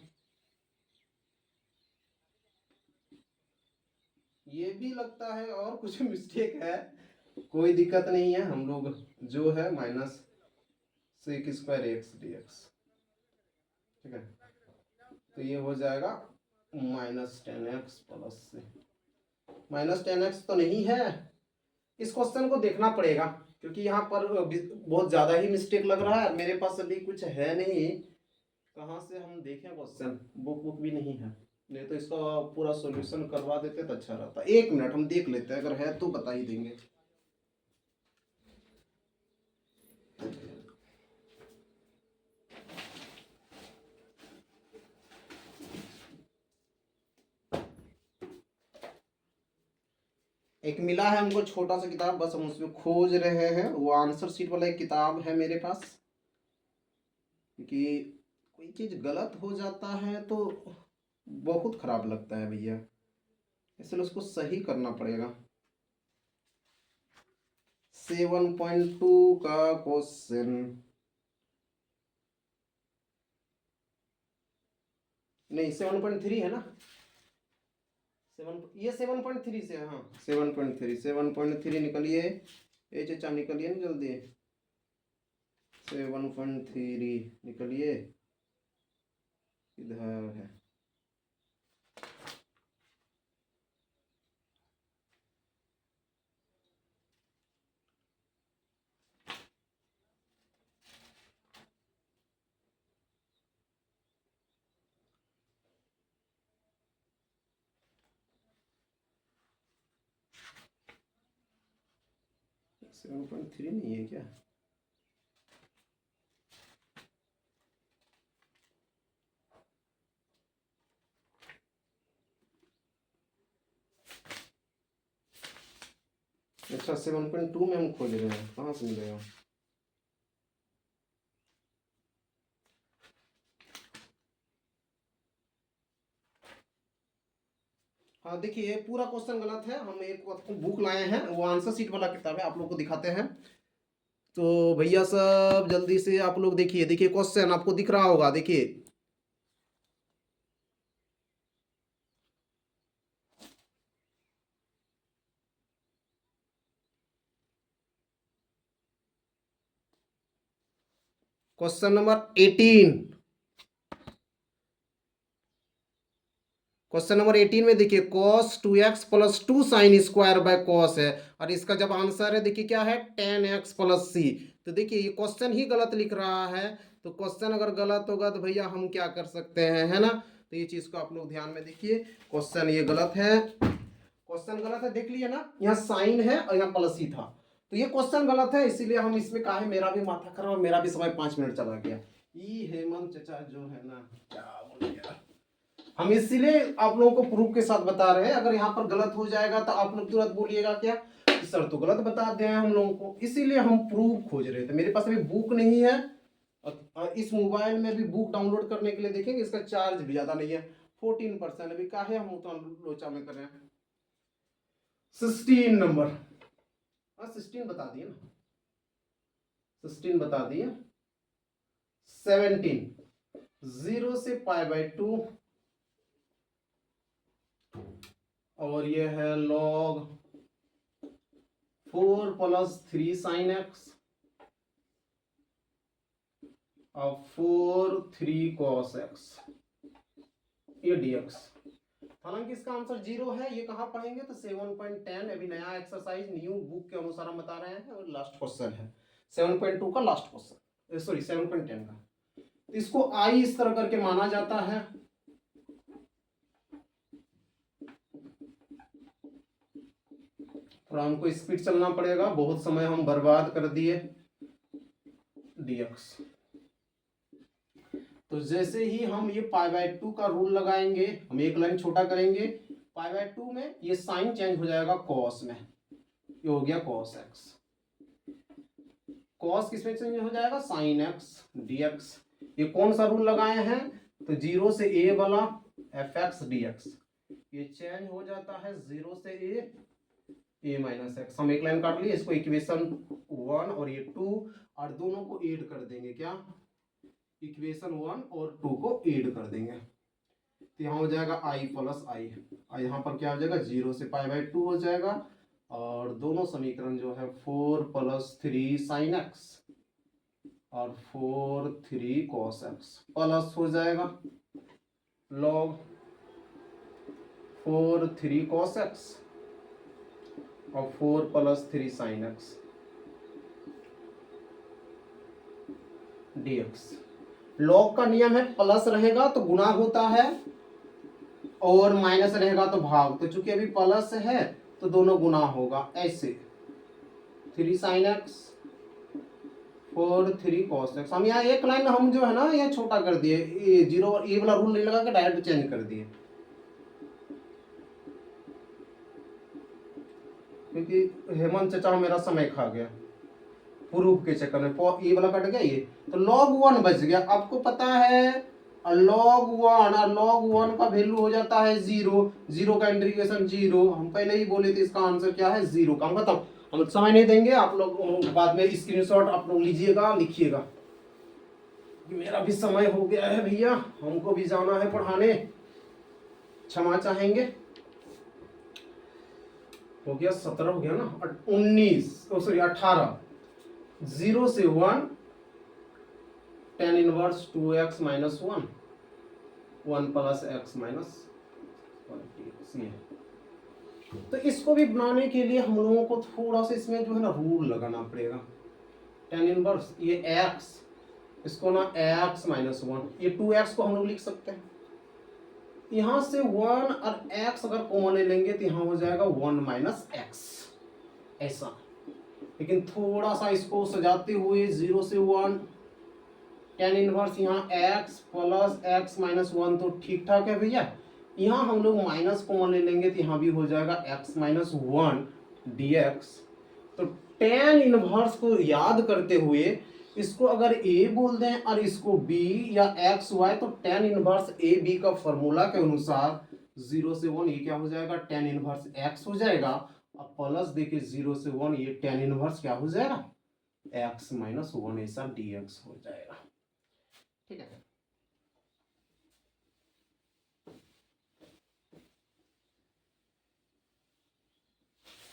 ये भी लगता है और कुछ मिस्टेक है। कोई दिक्कत नहीं है, हम लोग जो है minus sec square x d x, ठीक है। तो ये हो जाएगा -10x प्लस से, -10x तो नहीं है, इस क्वेश्चन को देखना पड़ेगा, क्योंकि यहाँ पर बहुत ज़्यादा ही मिस्टेक लग रहा है। मेरे पास अभी कुछ है नहीं, कहाँ से हम देखें क्वेश्चन, बुक भी नहीं है, नहीं तो इसका पूरा सॉल्यूशन करवा देते तो अच्छा रहता। 1 मिनट हम देख लेते हैं, अगर है तो बता ही देंगे। एक मिला है हमको छोटा सा किताब, बस हम उसमें खोज रहे हैं, वो आंसर शीट वाला एक किताब है मेरे पास, क्योंकि कोई चीज़ गलत हो जाता है तो बहुत खराब लगता है भैया, इसलिए उसको सही करना पड़ेगा। 7.2 का क्वेश्चन, नहीं 7.3 है ना, 7, ये 7.3 से, हाँ 7.3 निकलिए, ये चचा निकलिए ना जल्दी, 7.3 निकलिए, इधर है। सेवन पॉइंट थ्री नहीं है क्या, अच्छा 7.2 में हम खोज रहे हैं, कहाँ से मिलेगा। हाँ देखिए ये पूरा क्वेश्चन गलत है, हम एक बुक लाए हैं, वो आंसर शीट वाला किताब है, आप लोग को दिखाते हैं। तो भैया सब जल्दी से आप लोग देखिए, देखिए क्वेश्चन आपको दिख रहा होगा, देखिए क्वेश्चन नंबर 18, क्वेश्चन नंबर 18 में देखिए cos 2x plus 2 sine square by cos है, और इसका जब आंसर है देखिए क्या है 10x प्लस सी। तो देखिए ये क्वेश्चन ही गलत लिख रहा है, तो क्वेश्चन अगर गलत होगा तो भैया हम क्या कर सकते हैं, है ना। तो ये चीज़ को आप लोग ध्यान में देखिए, क्वेश्चन ये गलत है, क्वेश्चन गलत है, देख लिए ना, यहाँ साइन है और यहाँ प्लस ही था, तो ये क्वेश्चन गलत है, इसीलिए हम इसमें कहा है, मेरा भी माथा खराब, मेरा भी समय 5 मिनट चला गया। ये हेमंत चचा जो है ना, क्या बोल गया, हम इसीलिए आप लोगों को प्रूफ के साथ बता रहे हैं, अगर यहाँ पर गलत हो जाएगा तो आप लोग तुरंत बोलिएगा क्या कि सर तो गलत बता दिए हैं हम लोगों को, इसीलिए हम प्रूफ खोज रहे थे। मेरे पास अभी बुक नहीं है, और इस मोबाइल में भी बुक डाउनलोड करने के लिए देखेंगे इसका चार्ज भी ज़्यादा नहीं है, 14%, अभी काहे हम उतना लोचा में कर रहे हैं। 16 नंबर, हाँ 16 बता दिए ना, 16 बता दिए, 17, 0 से π/2 और ये है log 4 प्लस 3 साइन एक्स और 4 3 कॉस एक्स ये dx। हालांकि इसका आंसर 0 है। ये कहाँ पढ़ेंगे तो 7.10 अभी नया एक्सरसाइज न्यू बुक के अनुसार हम बता रहे हैं और लास्ट क्वेश्चन है 7.2 का लास्ट क्वेश्चन, सॉरी 7.10 का। इसको आई इस तरह करके माना जाता है। थोड़ा हमको स्पीड चलना पड़ेगा, बहुत समय हम बर्बाद कर दिए। dx तो जैसे ही हम ये π/2 का रूल लगाएंगे, हम एक लाइन छोटा करेंगे, π/2 में ये साइन चेंज हो जाएगा कॉस में, ये हो गया cos x। cos किसमें चेंज हो जाएगा sin x dx। ये कौन सा रूल लगाए हैं तो 0 से a वाला fx dx, ये चेंज हो जाता है 0 से a माइनस एक्स। हम एक लाइन काट लिए, इसको इक्वेशन 1 और ये 2 और दोनों को ऐड कर देंगे, क्या इक्वेशन 1 और 2 को ऐड कर देंगे तो यहाँ हो जाएगा i प्लस आई, और यहाँ पर क्या हो जाएगा 0 से π/2 हो जाएगा, और दोनों समीकरण जो है 4 प्लस 3 साइन एक्स और 4 3 कॉस एक्स प्लस हो जाएगा log 4 3 कॉस एक्स और 4 plus 3 sine x dx। Log का नियम है प्लस रहेगा तो गुणा होता है और माइनस रहेगा तो भाग, तो चूंकि अभी प्लस है तो दोनों गुणा होगा, ऐसे 3 साइन एक्स 4 3 कॉस एक्स। हम यहाँ एक लाइन हम जो है ना ये छोटा कर दिए, ये 0 और ये वाला रूल नहीं लगा के डायरेक्ट चेंज कर दिए, क्योंकि हेमंत चचा मेरा समय खा गया प्रूफ के चक्कर में। ये वाला कट गया, ये तो log 1 बच गया। आपको पता है log 1 और log 1 का वैल्यू हो जाता है 0, 0 का इंटीग्रेशन 0। हम पहले ही बोले थे इसका आंसर क्या है 0। काम खत्म, हम समय नहीं देंगे, आप लोग बाद में स्क्रीनशॉट आप लोग लीजिएगा, लिखिएगा। मेरा भी समय हो गया है भैया, हमको भी जाना है पढ़ाने, क्षमा चाहेंगे। हो गया 17 हो गया ना, 19 सॉरी 18, 0 से 1 tan inverse 2x minus 1 plus x minus 1 तो इसको भी बनाने के लिए हम लोगों को थोड़ा सा इसमें जो है ना रूल लगाना पड़ेगा। tan इनवर्स ये x, इसको ना x माइनस 1, ये 2x को हम लोग लिख सकते हैं। यहां से 1 और x अगर कॉमन ले लेंगे तो यहाँ हो जाएगा 1 माइनस x ऐसा। लेकिन थोड़ा सा इसको सजाते हुए 0 से 1 tan इनवर्स यहाँ x प्लस x माइनस 1 तो ठीक ठाक है भैया। यहाँ हम लोग माइनस कॉमन ले लेंगे तो यहाँ भी हो जाएगा x माइनस 1 dx। तो tan इनवर्स को याद करते हुए इसको अगर a बोल दें और इसको b या x y, तो tan इनवर्स a b का फॉर्मूला के अनुसार 0 से 1 ये क्या हो जाएगा tan इनवर्स x हो जाएगा, अब प्लस देखिए 0 से 1 ये tan इनवर्स क्या हो जाएगा x माइनस 1 ऐसा dx हो जाएगा। ठीक है,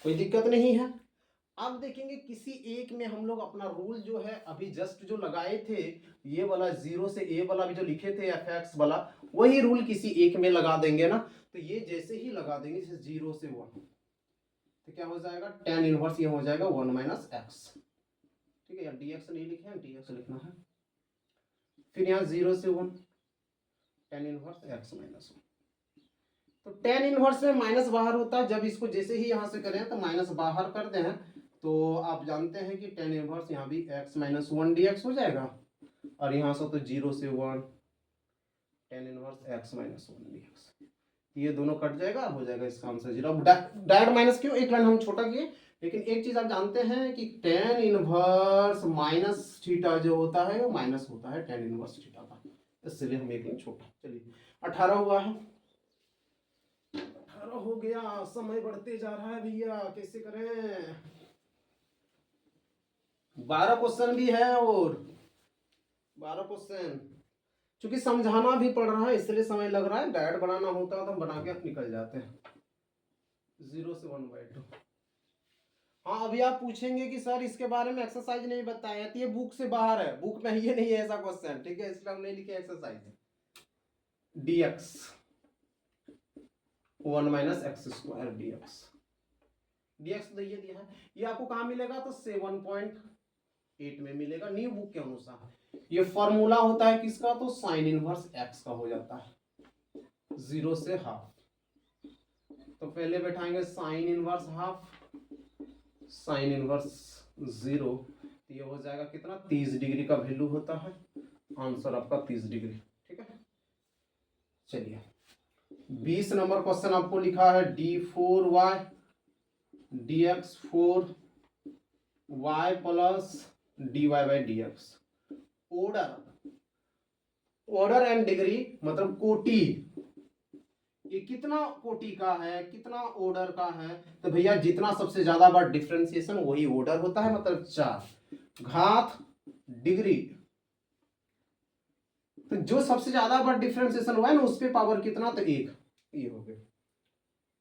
कोई दिक्कत नहीं है। अब देखेंगे किसी एक में हम लोग अपना रूल जो है अभी जस्ट जो लगाए थे, ये वाला 0 से a वाला भी जो लिखे थे fx वाला, वही रूल किसी एक में लगा देंगे ना। तो ये जैसे ही लगा देंगे जैसे 0 से 1 तो क्या हो जाएगा tan इनवर्स ये हो जाएगा 1 माइनस एक्स। ठीक है, या dx नहीं लिखे हैं, dx लिखना है। फिर यहाँ 0 से 1 tan इनवर्स x माइनस 1, तो tan इनवर्स में माइनस बाहर होता है, जब इसको जैसे ही यहाँ से करें तो माइनस बाहर करते हैं तो आप जानते हैं कि tan इनवर्स यहाँ भी x माइनस 1 dx हो जाएगा, और यहाँ से तो 0 से 1 tan inverse x minus 1 dx, ये दोनों कट जाएगा, हो जाएगा इसका आंसर 0। अब डायरेक्ट माइनस क्यों, एक लाइन हम छोटा किए, लेकिन एक चीज आप जानते हैं कि tan इनवर्स माइनस थीटा जो होता है वो माइनस होता है tan इनवर्स थीटा का, इसलिए हम एक लाइन छोटा। चलिए 18 हुआ है, 18 हो गया, समय बढ़ते जा रहा है भैया, कैसे करें। 12 क्वेश्चन भी है और 12 क्वेश्चन, क्योंकि समझाना भी पड़ रहा है इसलिए समय लग रहा है। डायरेक्ट बनाना होता है तो हम बना के निकल जाते हैं। 0 से 1/2। हाँ, अभी आप पूछेंगे कि सर इसके बारे में एक्सरसाइज नहीं बताया, तो ये बुक से बाहर है, बुक में ये नहीं है ऐसा क्वेश्चन, ठीक है, इसलिए हम नहीं लिखे exercise. dx 1 - x² dx। dx तो ये दिया है, ये आपको कहाँ मिलेगा, तो 7.8 में मिलेगा न्यू बुक के अनुसार। ये फॉर्मूला होता है किसका, तो साइन इनवर्स x का हो जाता है 0 से हाफ। तो पहले बैठाएंगे sine inverse half, sine inverse 0, तो ये हो जाएगा कितना, 30 डिग्री का वैल्यू होता है, आंसर आपका 30 डिग्री। ठीक है, चलिए 20 नंबर क्वेश्चन आपको लिखा है d4y dx4 y plus dy/dx। Order, order and degree मतलब कोटि, ये कितना कोटि का है, कितना ऑर्डर का है, तो भैया जितना सबसे ज्यादा बार डिफरेंशिएशन वही ऑर्डर होता है, मतलब 4 घात डिग्री, तो जो सबसे ज्यादा बार डिफरेंशिएशन हुआ है ना उस पे पावर कितना, तो 1, ये हो गया।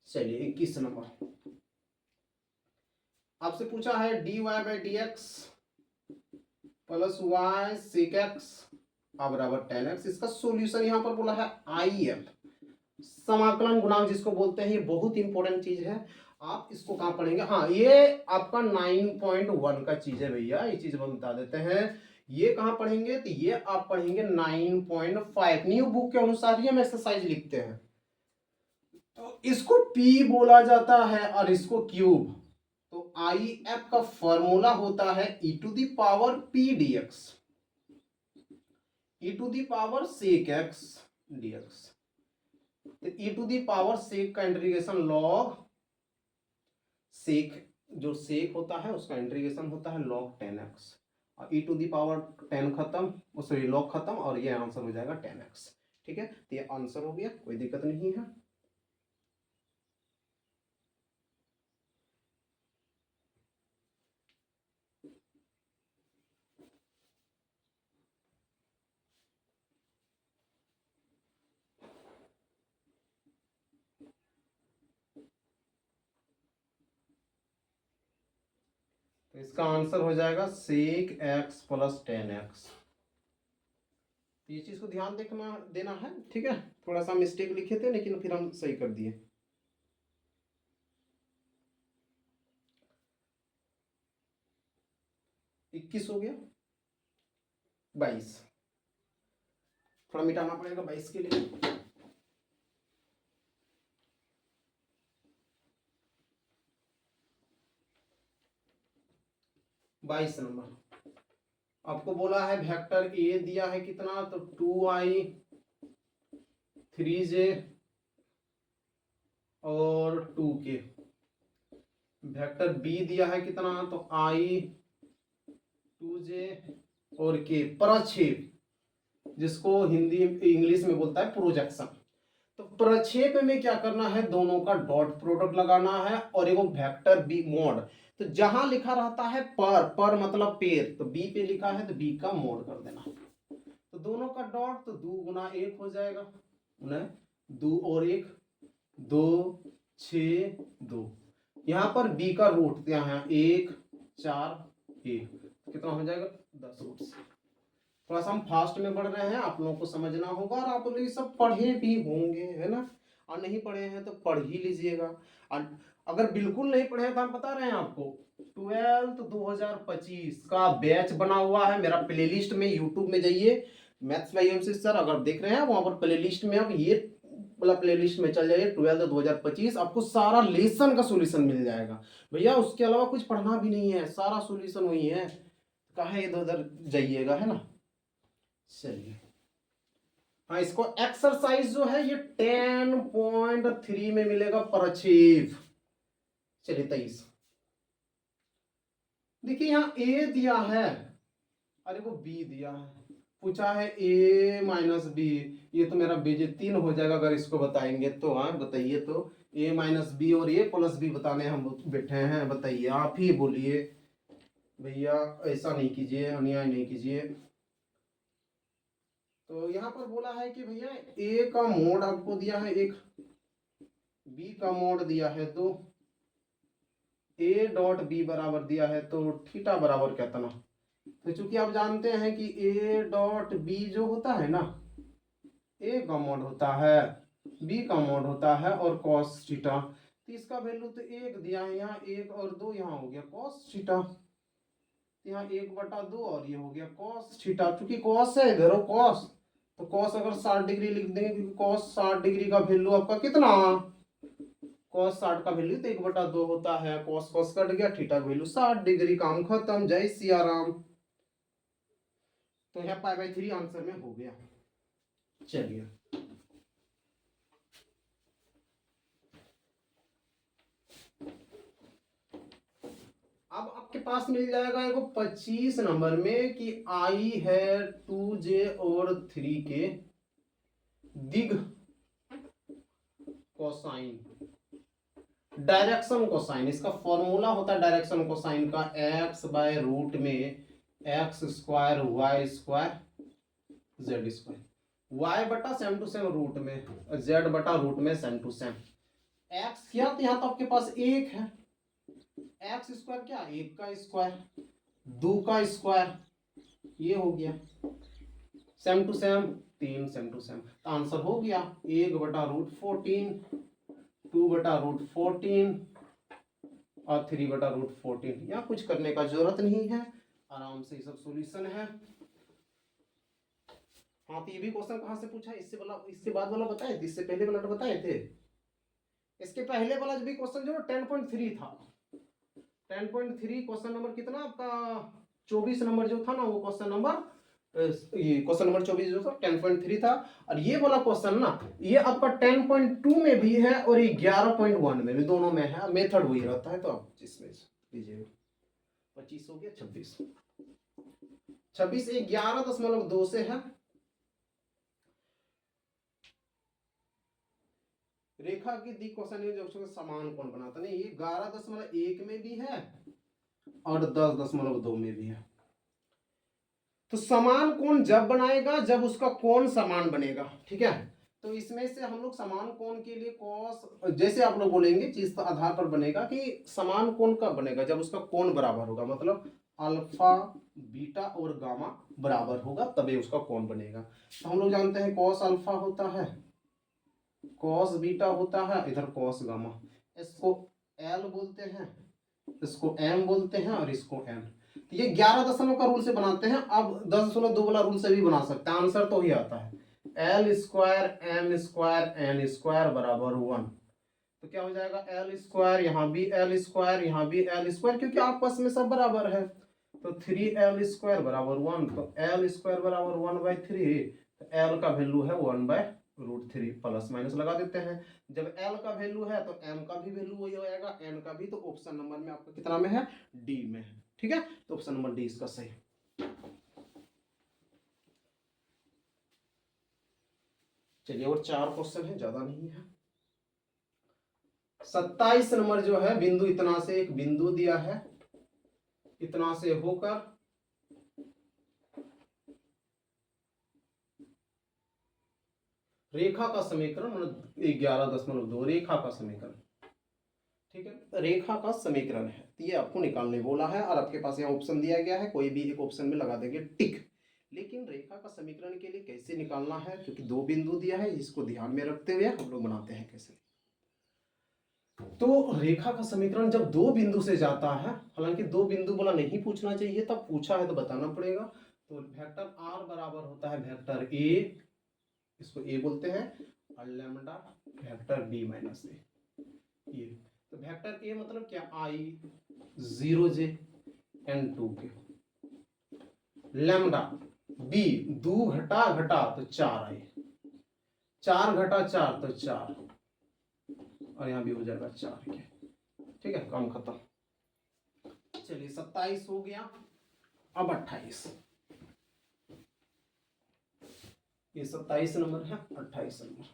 चलिए 21 नंबर आपसे पूछा है dy/dx plus y sec x बराबर 10x। इसका सॉल्यूशन यहां पर बोला है IF, समाकलन गुणांक जिसको बोलते हैं, ये बहुत इंपॉर्टेंट चीज है। आप इसको कहां पढ़ेंगे, हाँ ये आपका 9.1 का चीज है भैया, ये चीज हम बता देते हैं। ये कहां पढ़ेंगे, तो ये आप पढ़ेंगे 9.5 न्यू बुक के अनुसार ही हम एक्सरसाइज लिखते हैं। तो इसको P बोला जाता है और इसको क्यूब। तो IF का फॉर्मूला होता है e⁻p dx, e⁻ sec x dx। तो e⁻sec का इंटीग्रेशन लॉग सेक, जो सेक होता है उसका इंटीग्रेशन होता है log 10x, और e⁻10 खत्म, सॉरी लॉग खत्म, और ये आंसर हो जाएगा 10x। ठीक है, तो ये आंसर हो गया, कोई दिक्कत नहीं है। तो इसका आंसर हो जाएगा सेक x प्लस 10x। ये चीज को ध्यान देना है, ठीक है, थोड़ा सा मिस्टेक लिखे थे लेकिन फिर हम सही कर दिए। इक्कीस हो गया, 22 थोड़ा मिटाना पड़ेगा 22 के लिए। बाईस नंबर आपको बोला है वेक्टर ए दिया है कितना, तो 2i 3j और 2k। वेक्टर बी दिया है कितना, तो i 2j और k, प्रक्षेप जिसको हिंदी इंग्लिश में बोलता है प्रोजेक्शन। तो प्रक्षेप में क्या करना है, दोनों का डॉट प्रोडक्ट लगाना है, और एक वेक्टर बी मोड, तो जहां लिखा रहता है पर मतलब पेड़, तो बी पे लिखा है तो बी का मोड कर देना। तो दोनों का डॉट, तो 2 गुना 1 हो जाएगा, 2 और 1 2 6 2। यहाँ पर बी का रूट यहाँ 1 4 1, कितना हो जाएगा 10 रूट। थोड़ा सा हम फास्ट में बढ़ रहे हैं, आप लोगों को समझना होगा, और आप लोग ये सब पढ़े भी होंगे, है ना, और नहीं पढ़े हैं तो पढ़ ही लीजिएगा। और अगर बिल्कुल नहीं पढ़े हैं तो हम बता रहे हैं आपको 12th 2025 का बैच बना हुआ है मेरा प्लेलिस्ट में, यूट्यूब में जाइए मैथ्स बाय एमसी सर, अगर देख रहे हैं वहां पर प्लेलिस्ट में, आप ये वाला प्लेलिस्ट में चल जाइए, 12th 2025 आपको सारा लेसन का सोल्यूशन मिल जाएगा भैया, उसके अलावा कुछ पढ़ना भी नहीं है, सारा सोल्यूशन वही है, कहे इधर उधर जाइएगा, है ना। चलिए हाँ, इसको एक्सरसाइज जो है ये 10.3 में मिलेगा प्रक्षेप। चलिए 23 देखिए, यहाँ ए दिया है, अरे वो बी दिया है, पूछा है a माइनस बी, ये तो मेरा बीज 3 हो जाएगा अगर इसको बताएंगे तो। हाँ बताइए, तो a माइनस बी और a प्लस बी बताने हम बैठे हैं, बताइए आप ही बोलिए भैया, ऐसा नहीं कीजिए, अन्याय नहीं कीजिए। तो यहाँ पर बोला है कि भैया ए का मोड आपको दिया है एक बी का मोड दिया है तो ए डॉट बी बराबर दिया है तो थीटा बराबर कितना। तो चूंकि आप जानते हैं कि ए डॉट बी जो होता है ना, ए का मोड होता है, बी का मोड होता है और cos थीटा, तो इसका वैल्यू तो एक दिया है, यहाँ एक और दो, यहाँ हो गया cos थीटा, यहाँ 1/2 और ये हो गया cos थीटा। चूंकि cos है इधर हो cos, तो cos अगर 60 डिग्री लिख देंगे, क्योंकि cos 60 डिग्री का वैल्यू आपका कितना, cos 60 का वैल्यू तो 1/2 होता है, cos cos कट गया, थीटा का वैल्यू 60 डिग्री, काम खत्म, जय सिया राम। तो यहाँ π/3 आंसर में हो गया। चलिए अब आपके पास मिल जाएगा एगो 25 नंबर में कि आई है 2j और 3 के दिग कोसाइन, डायरेक्शन कोसाइन, इसका फॉर्मूला होता है डायरेक्शन कोसाइन का x/रूट में x² y² z², y बटा सेम टू सेम रूट में, z बटा रूट में सेम टू सेम। x किया तो यहाँ तो आपके पास एक है, x² क्या, एक का स्क्वायर, दो का स्क्वायर, ये हो गया सेम टू सेम, तीन सेम टू सेम, तो आंसर हो गया 1/√14, 2/√14 और 3/√14। यहाँ कुछ करने का जरूरत नहीं है, आराम से ये सब सॉल्यूशन है। हाँ तो ये भी क्वेश्चन कहाँ से पूछा, इससे बाद वाला बताए थे, इससे पहले वाला बताए थे, इसके पहले वाला जो भी क्वेश्चन जो 10.3 था, 10.3 क्वेश्चन नंबर कितना आपका 24 नंबर जो था ना, वो क्वेश्चन नंबर, ये क्वेश्चन नंबर 24 जो था 10.3 था। और ये वाला क्वेश्चन ना, ये आपका 10.2 में भी है और ये 11.1 में भी, दोनों में है, मेथड वही रहता है। तो आप इसमें लीजिएगा 25 हो गया, 26 ये 11.2 से है। रेखा की दिक क्वेश्चन जो समान कोण बनाता, नहीं ये 11.1 में भी है और 10.2 में भी है। तो समान कोण जब बनाएगा जब उसका कोण समान बनेगा, ठीक है। तो इसमें से हम लोग समान कोण के लिए कॉस, जैसे आप लोग बोलेंगे चीज के आधार पर बनेगा कि समान कोण कब बनेगा, जब उसका कोण बराबर होगा, मतलब अल्फा बीटा और गामा बराबर होगा तभी उसका कोण बनेगा। तो हम लोग जानते हैं कॉस अल्फा होता है, कॉस बीटा होता है, इधर कॉस गामा, इसको एल बोलते हैं, इसको एम बोलते हैं और इसको एन। तो ये 11 का रूल से बनाते हैं, अब 10.2 वाला रूल से भी बना सकते हैं, आंसर तो ही आता है L² M² N² बराबर 1। तो क्या हो जाएगा L², यहाँ भी L², यहाँ भी L², क्योंकि आपस में सब बराबर है। तो 3L² बराबर 1, तो L² बराबर 1/3, तो L का वैल्यू है 1/√3, प्लस माइनस लगा देते हैं। जब L का वैल्यू है तो M का भी वैल्यू वही हो जाएगा, N का भी। तो ऑप्शन नंबर में आपका कितना में है, डी में है, ठीक है। तो ऑप्शन नंबर डी इसका सही। चलिए और 4 क्वेश्चन है, ज्यादा नहीं है। 27 नंबर जो है, बिंदु इतना से एक बिंदु दिया है, इतना से होकर रेखा का समीकरण, मतलब 11.2 रेखा का समीकरण, ठीक है, रेखा का समीकरण है, तो ये आपको निकालने बोला है और आपके पास यहाँ ऑप्शन दिया गया है, कोई भी एक ऑप्शन में लगा देंगे टिक। लेकिन रेखा का समीकरण के लिए कैसे निकालना है, क्योंकि दो बिंदु दिया है, इसको ध्यान में रखते हुए हम लोग बनाते हैं कैसे। तो रेखा का समीकरण जब दो बिंदु से जाता है, हालांकि दो बिंदु बोला नहीं पूछना चाहिए, तब पूछा है तो बताना पड़ेगा। तो वेक्टर आर बराबर होता है वेक्टर ए, इसको ए बोलते हैं, और लैम्डा वेक्टर बी माइनस ए, ये। तो वेक्टर ए मतलब क्या, आई 0j n2 के, लैम्डा बी 2 घटा घटा तो 4 आई, 4 घटा 4 तो 4, और यहां भी हो जाएगा 4 के, ठीक है, काम खत्म। चलिए 27 हो गया, अब 28, ये 27 नंबर है, 28 नंबर,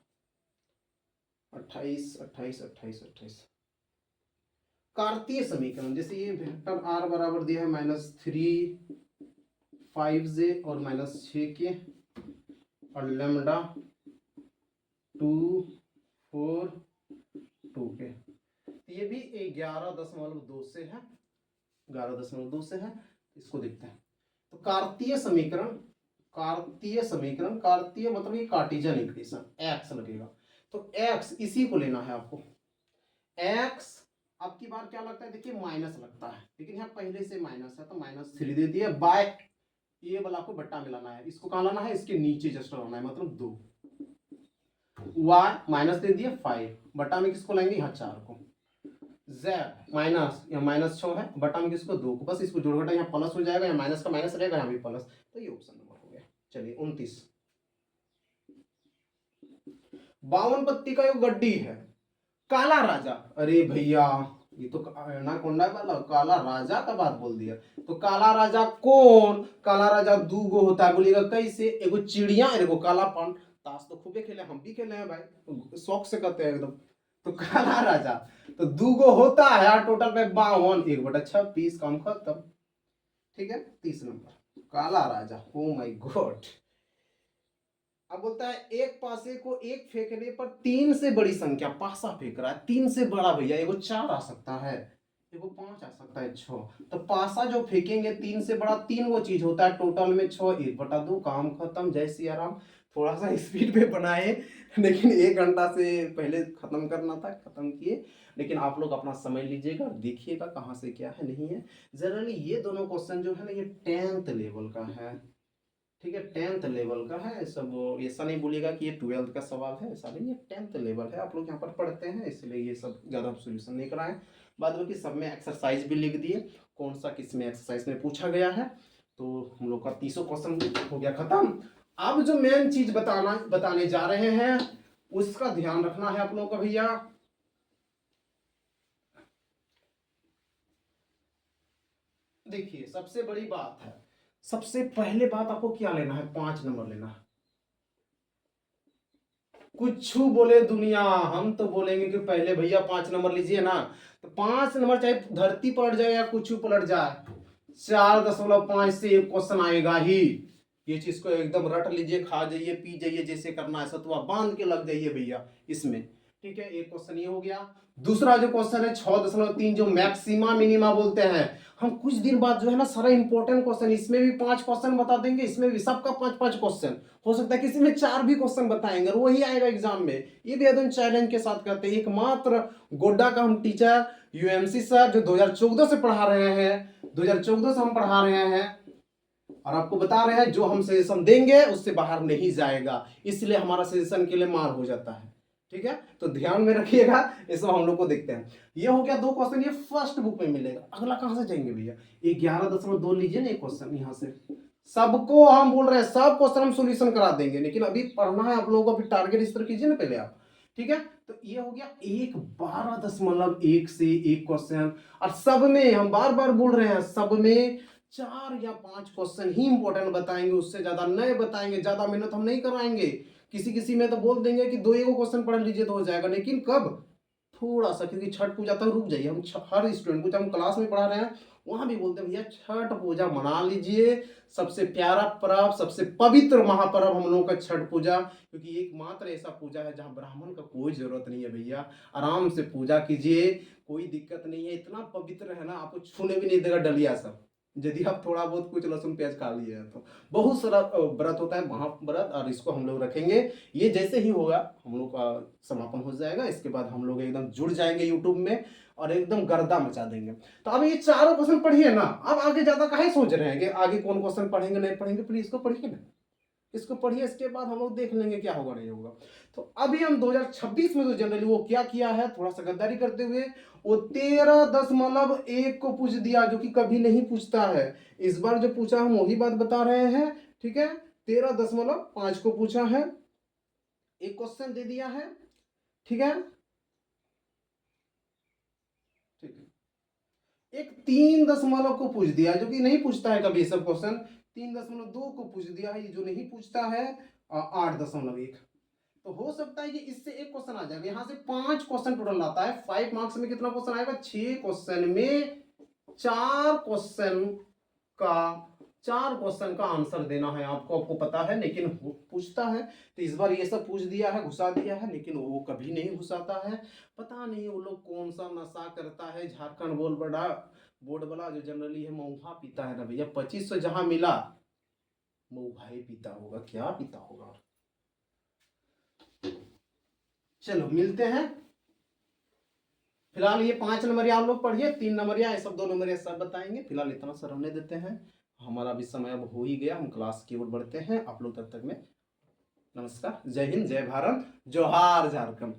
28 28 28 28 कार्तीय समीकरण। जैसे ये वेक्टर आर बराबर दिया है -3 5j और -6k, और लैम्डा 2 4 2 के, ये भी 11.2 से है, 11.2 से है। इसको देखते हैं। तो कार्तीय समीकरण, कार्तीय मतलब ये कार्टेशियन इक्वेशन, एक्स लगेगा। तो एक्स इसी को लेना है आपको। एक्स आपकी बार क्या लगता है, देखिए माइनस लगता है, लेकिन यहाँ पहले से माइनस है तो -3 दे दिया, बाय ये वाला को बट्टा मिलाना है, इसको कहाँ लाना है, इसके नीचे जस्ट लाना है, मतलब 2 y माइनस दे दिए 5, बटा में किसको लाएंगे, यहाँ 4 को, z माइनस, यहाँ -6 है, बटा में किसको 2 को, बस इसको जोड़ घटा, यहाँ प्लस हो जाएगा, यहाँ माइनस का माइनस रहेगा, यहाँ भी प्लस, तो ये ऑप्शन नंबर हो गया। चलिए 29, 52 पत्ती का एक गड्डी है, काला राजा, अरे भैया ये तो एनाकोंडा वाला काला राजा का बात बोल दिया। तो काला राजा कौन, काला राजा 2 गो होता है, बोलिएगा कैसे, एगो चिड़िया एगो काला पान, ताश तो खूबे खेले, हम भी खेले हैं भाई, शौक से करते हैं एकदम। तो काला राजा तो 2 गो होता है, टोटल पे 52, 1/26 काम खत्म। ठीक है, 30 नंबर काला राजा, ओ माय गॉड। अब बोलता है एक पासे को एक फेंकने पर 3 से बड़ी संख्या, पासा फेंक रहा है, 3 से बड़ा भैया, एगो 4 आ सकता है, एगो 5 आ सकता है, 6, तो पासा जो फेंकेंगे 3 से बड़ा, 3 वो चीज होता है, टोटल में 6, 1/2, काम खत्म, जय सिया राम। थोड़ा सा स्पीड पे बनाए, लेकिन 1 घंटा से पहले खत्म करना था, खत्म किए, लेकिन आप लोग अपना समय लीजिएगा, देखिएगा कहाँ से क्या है नहीं है। जनरली ये दोनों क्वेश्चन जो है ना, ये 10th लेवल का है, ठीक है, 10th लेवल का है सब, ऐसा नहीं बोलिएगा कि ये 12th का सवाल है, ऐसा नहीं, ये 10th लेवल है, आप लोग यहाँ पर पढ़ते हैं इसलिए ये सब ज़्यादा सोल्यूशन नहीं कराएं। बाद बाकी सब में एक्सरसाइज भी लिख दिए, कौन सा किस में एक्सरसाइज में पूछा गया है। तो हम लोग का 30 क्वेश्चन हो गया खत्म। अब जो मेन चीज बताने जा रहे हैं उसका ध्यान रखना है आप लोगों का भैया। देखिए सबसे बड़ी बात है, सबसे पहले बात आपको क्या लेना है, 5 नंबर लेना है। कुछ बोले दुनिया, हम तो बोलेंगे कि पहले भैया 5 नंबर लीजिए ना, तो 5 नंबर चाहे धरती पलट जाए या कुछ पलट जाए, 4.5 से एक क्वेश्चन आएगा ही। ये चीज को एकदम रट लीजिए, खा जाइए, पी जाइए, जैसे करना है, सतुआ बांध के लग जाइए भैया इसमें। ठीक है, एक क्वेश्चन ये हो गया। दूसरा जो क्वेश्चन है 6.3, जो मैक्सिमा मिनिमा बोलते हैं, हम कुछ दिन बाद जो है ना सारा इंपॉर्टेंट क्वेश्चन, इसमें भी 5 क्वेश्चन बता देंगे, इसमें भी सबका 5-5 क्वेश्चन, हो सकता है किसी में 4 भी क्वेश्चन बताएंगे, और वही आएगा एग्जाम में। ये भी एकदम चैलेंज के साथ करते हैं। एकमात्र गोड्डा का हम टीचर यूएमसी सर, जो 2014 से पढ़ा रहे हैं, 2014 से हम पढ़ा रहे हैं, और आपको बता रहे हैं जो हम सजेशन देंगे उससे बाहर नहीं जाएगा, इसलिए हमारा सजेशन के लिए मार हो जाता है। ठीक है, तो ध्यान में रखिएगा, इसमें हम लोग को देखते हैं। ये हो गया 2 क्वेश्चन, ये फर्स्ट बुक में मिलेगा। अगला कहां से जाएंगे भैया, 11.2 लीजिए ना एक क्वेश्चन यहाँ से, सबको हम बोल रहे हैं सब क्वेश्चन हम सोल्यूशन करा देंगे, लेकिन अभी पढ़ना है आप लोगों को, अभी टारगेट इस तरह कीजिए ना पहले आप। ठीक है, तो ये हो गया 12.1 से एक क्वेश्चन, और सब में हम बार बार बोल रहे हैं, सब में 4 या 5 क्वेश्चन ही इंपॉर्टेंट बताएंगे, उससे ज्यादा नहीं बताएंगे, ज्यादा मेहनत हम नहीं कराएंगे। किसी किसी में तो बोल देंगे कि 2 क्वेश्चन पढ़ लीजिए तो हो जाएगा, लेकिन कब, थोड़ा सा, क्योंकि छठ पूजा तक रुक जाइए। हम हर स्टूडेंट को जब हम क्लास में पढ़ा रहे हैं वहां भी बोलते हैं भैया छठ पूजा मना लीजिए, सबसे प्यारा पर्व, सबसे पवित्र महापर्व हम लोगों का छठ पूजा, क्योंकि एकमात्र ऐसा पूजा है जहां ब्राह्मण का कोई जरूरत नहीं है भैया, आराम से पूजा कीजिए, कोई दिक्कत नहीं है, इतना पवित्र है ना, आपको छूने भी नहीं देगा डलिया सब, यदि आप थोड़ा बहुत कुछ लहसुन प्याज खा लिए हैं तो। बहुत सारा व्रत होता है, महाव्रत, और इसको हम लोग रखेंगे। ये जैसे ही होगा हम लोग का समापन हो जाएगा, इसके बाद हम लोग एकदम जुड़ जाएंगे यूट्यूब में और एकदम गर्दा मचा देंगे। तो अब ये चारों क्वेश्चन पढ़िए ना, अब आगे ज्यादा काहे सोच रहे हैं कि आगे कौन क्वेश्चन पढ़ेंगे नहीं पढ़ेंगे, प्लीज इसको पढ़िए ना, इसको पढ़िए, इसके बाद हम लोग देख लेंगे क्या होगा नहीं होगा। तो अभी हम 2026 में तो जनरली वो क्या किया है, थोड़ा सा गद्दारी करते हुए वो 13.1 को पूछ दिया, जो कि कभी नहीं पूछता है। इस बार जो पूछा हम वही बात बता रहे हैं। ठीक है, 13.5 को पूछा है, एक क्वेश्चन दे दिया है। ठीक है, ठीक है, एक 3 को पूछ दिया, जो कि नहीं पूछता है कभी सब क्वेश्चन। 3.2 को पूछ दिया है, ये जो नहीं पूछता है 8.1। तो हो सकता है कि इससे एक क्वेश्चन आ जाएगा, यहां से 5 क्वेश्चन टोटल आता है। 5 मार्क्स में कितना क्वेश्चन आएगा, 6 क्वेश्चन में 4 क्वेश्चन का 4 क्वेश्चन का आंसर देना है आपको, आपको पता है, लेकिन वो पूछता है तो इस बार ये सब पूछ दिया है, घुसा दिया है, लेकिन वो कभी नहीं घुसाता है। पता नहीं वो लोग कौन सा नशा करता है। झारखंड बोर्ड वाला जो जनरली है महुआ पीता है ना भैया, 2500 जहां मिला महुआ ही पीता होगा, क्या पीता होगा। चलो मिलते हैं। फिलहाल ये 5 नंबर आप लोग पढ़िए, 3 नंबर ये सब 2 नंबर सब बताएंगे। फिलहाल इतना सा रहने देते हैं, हमारा भी समय अब हो ही गया, हम क्लास की ओर बढ़ते हैं। आप लोग तब तक में नमस्कार, जय हिंद, जय भारत, जोहार झारखंड।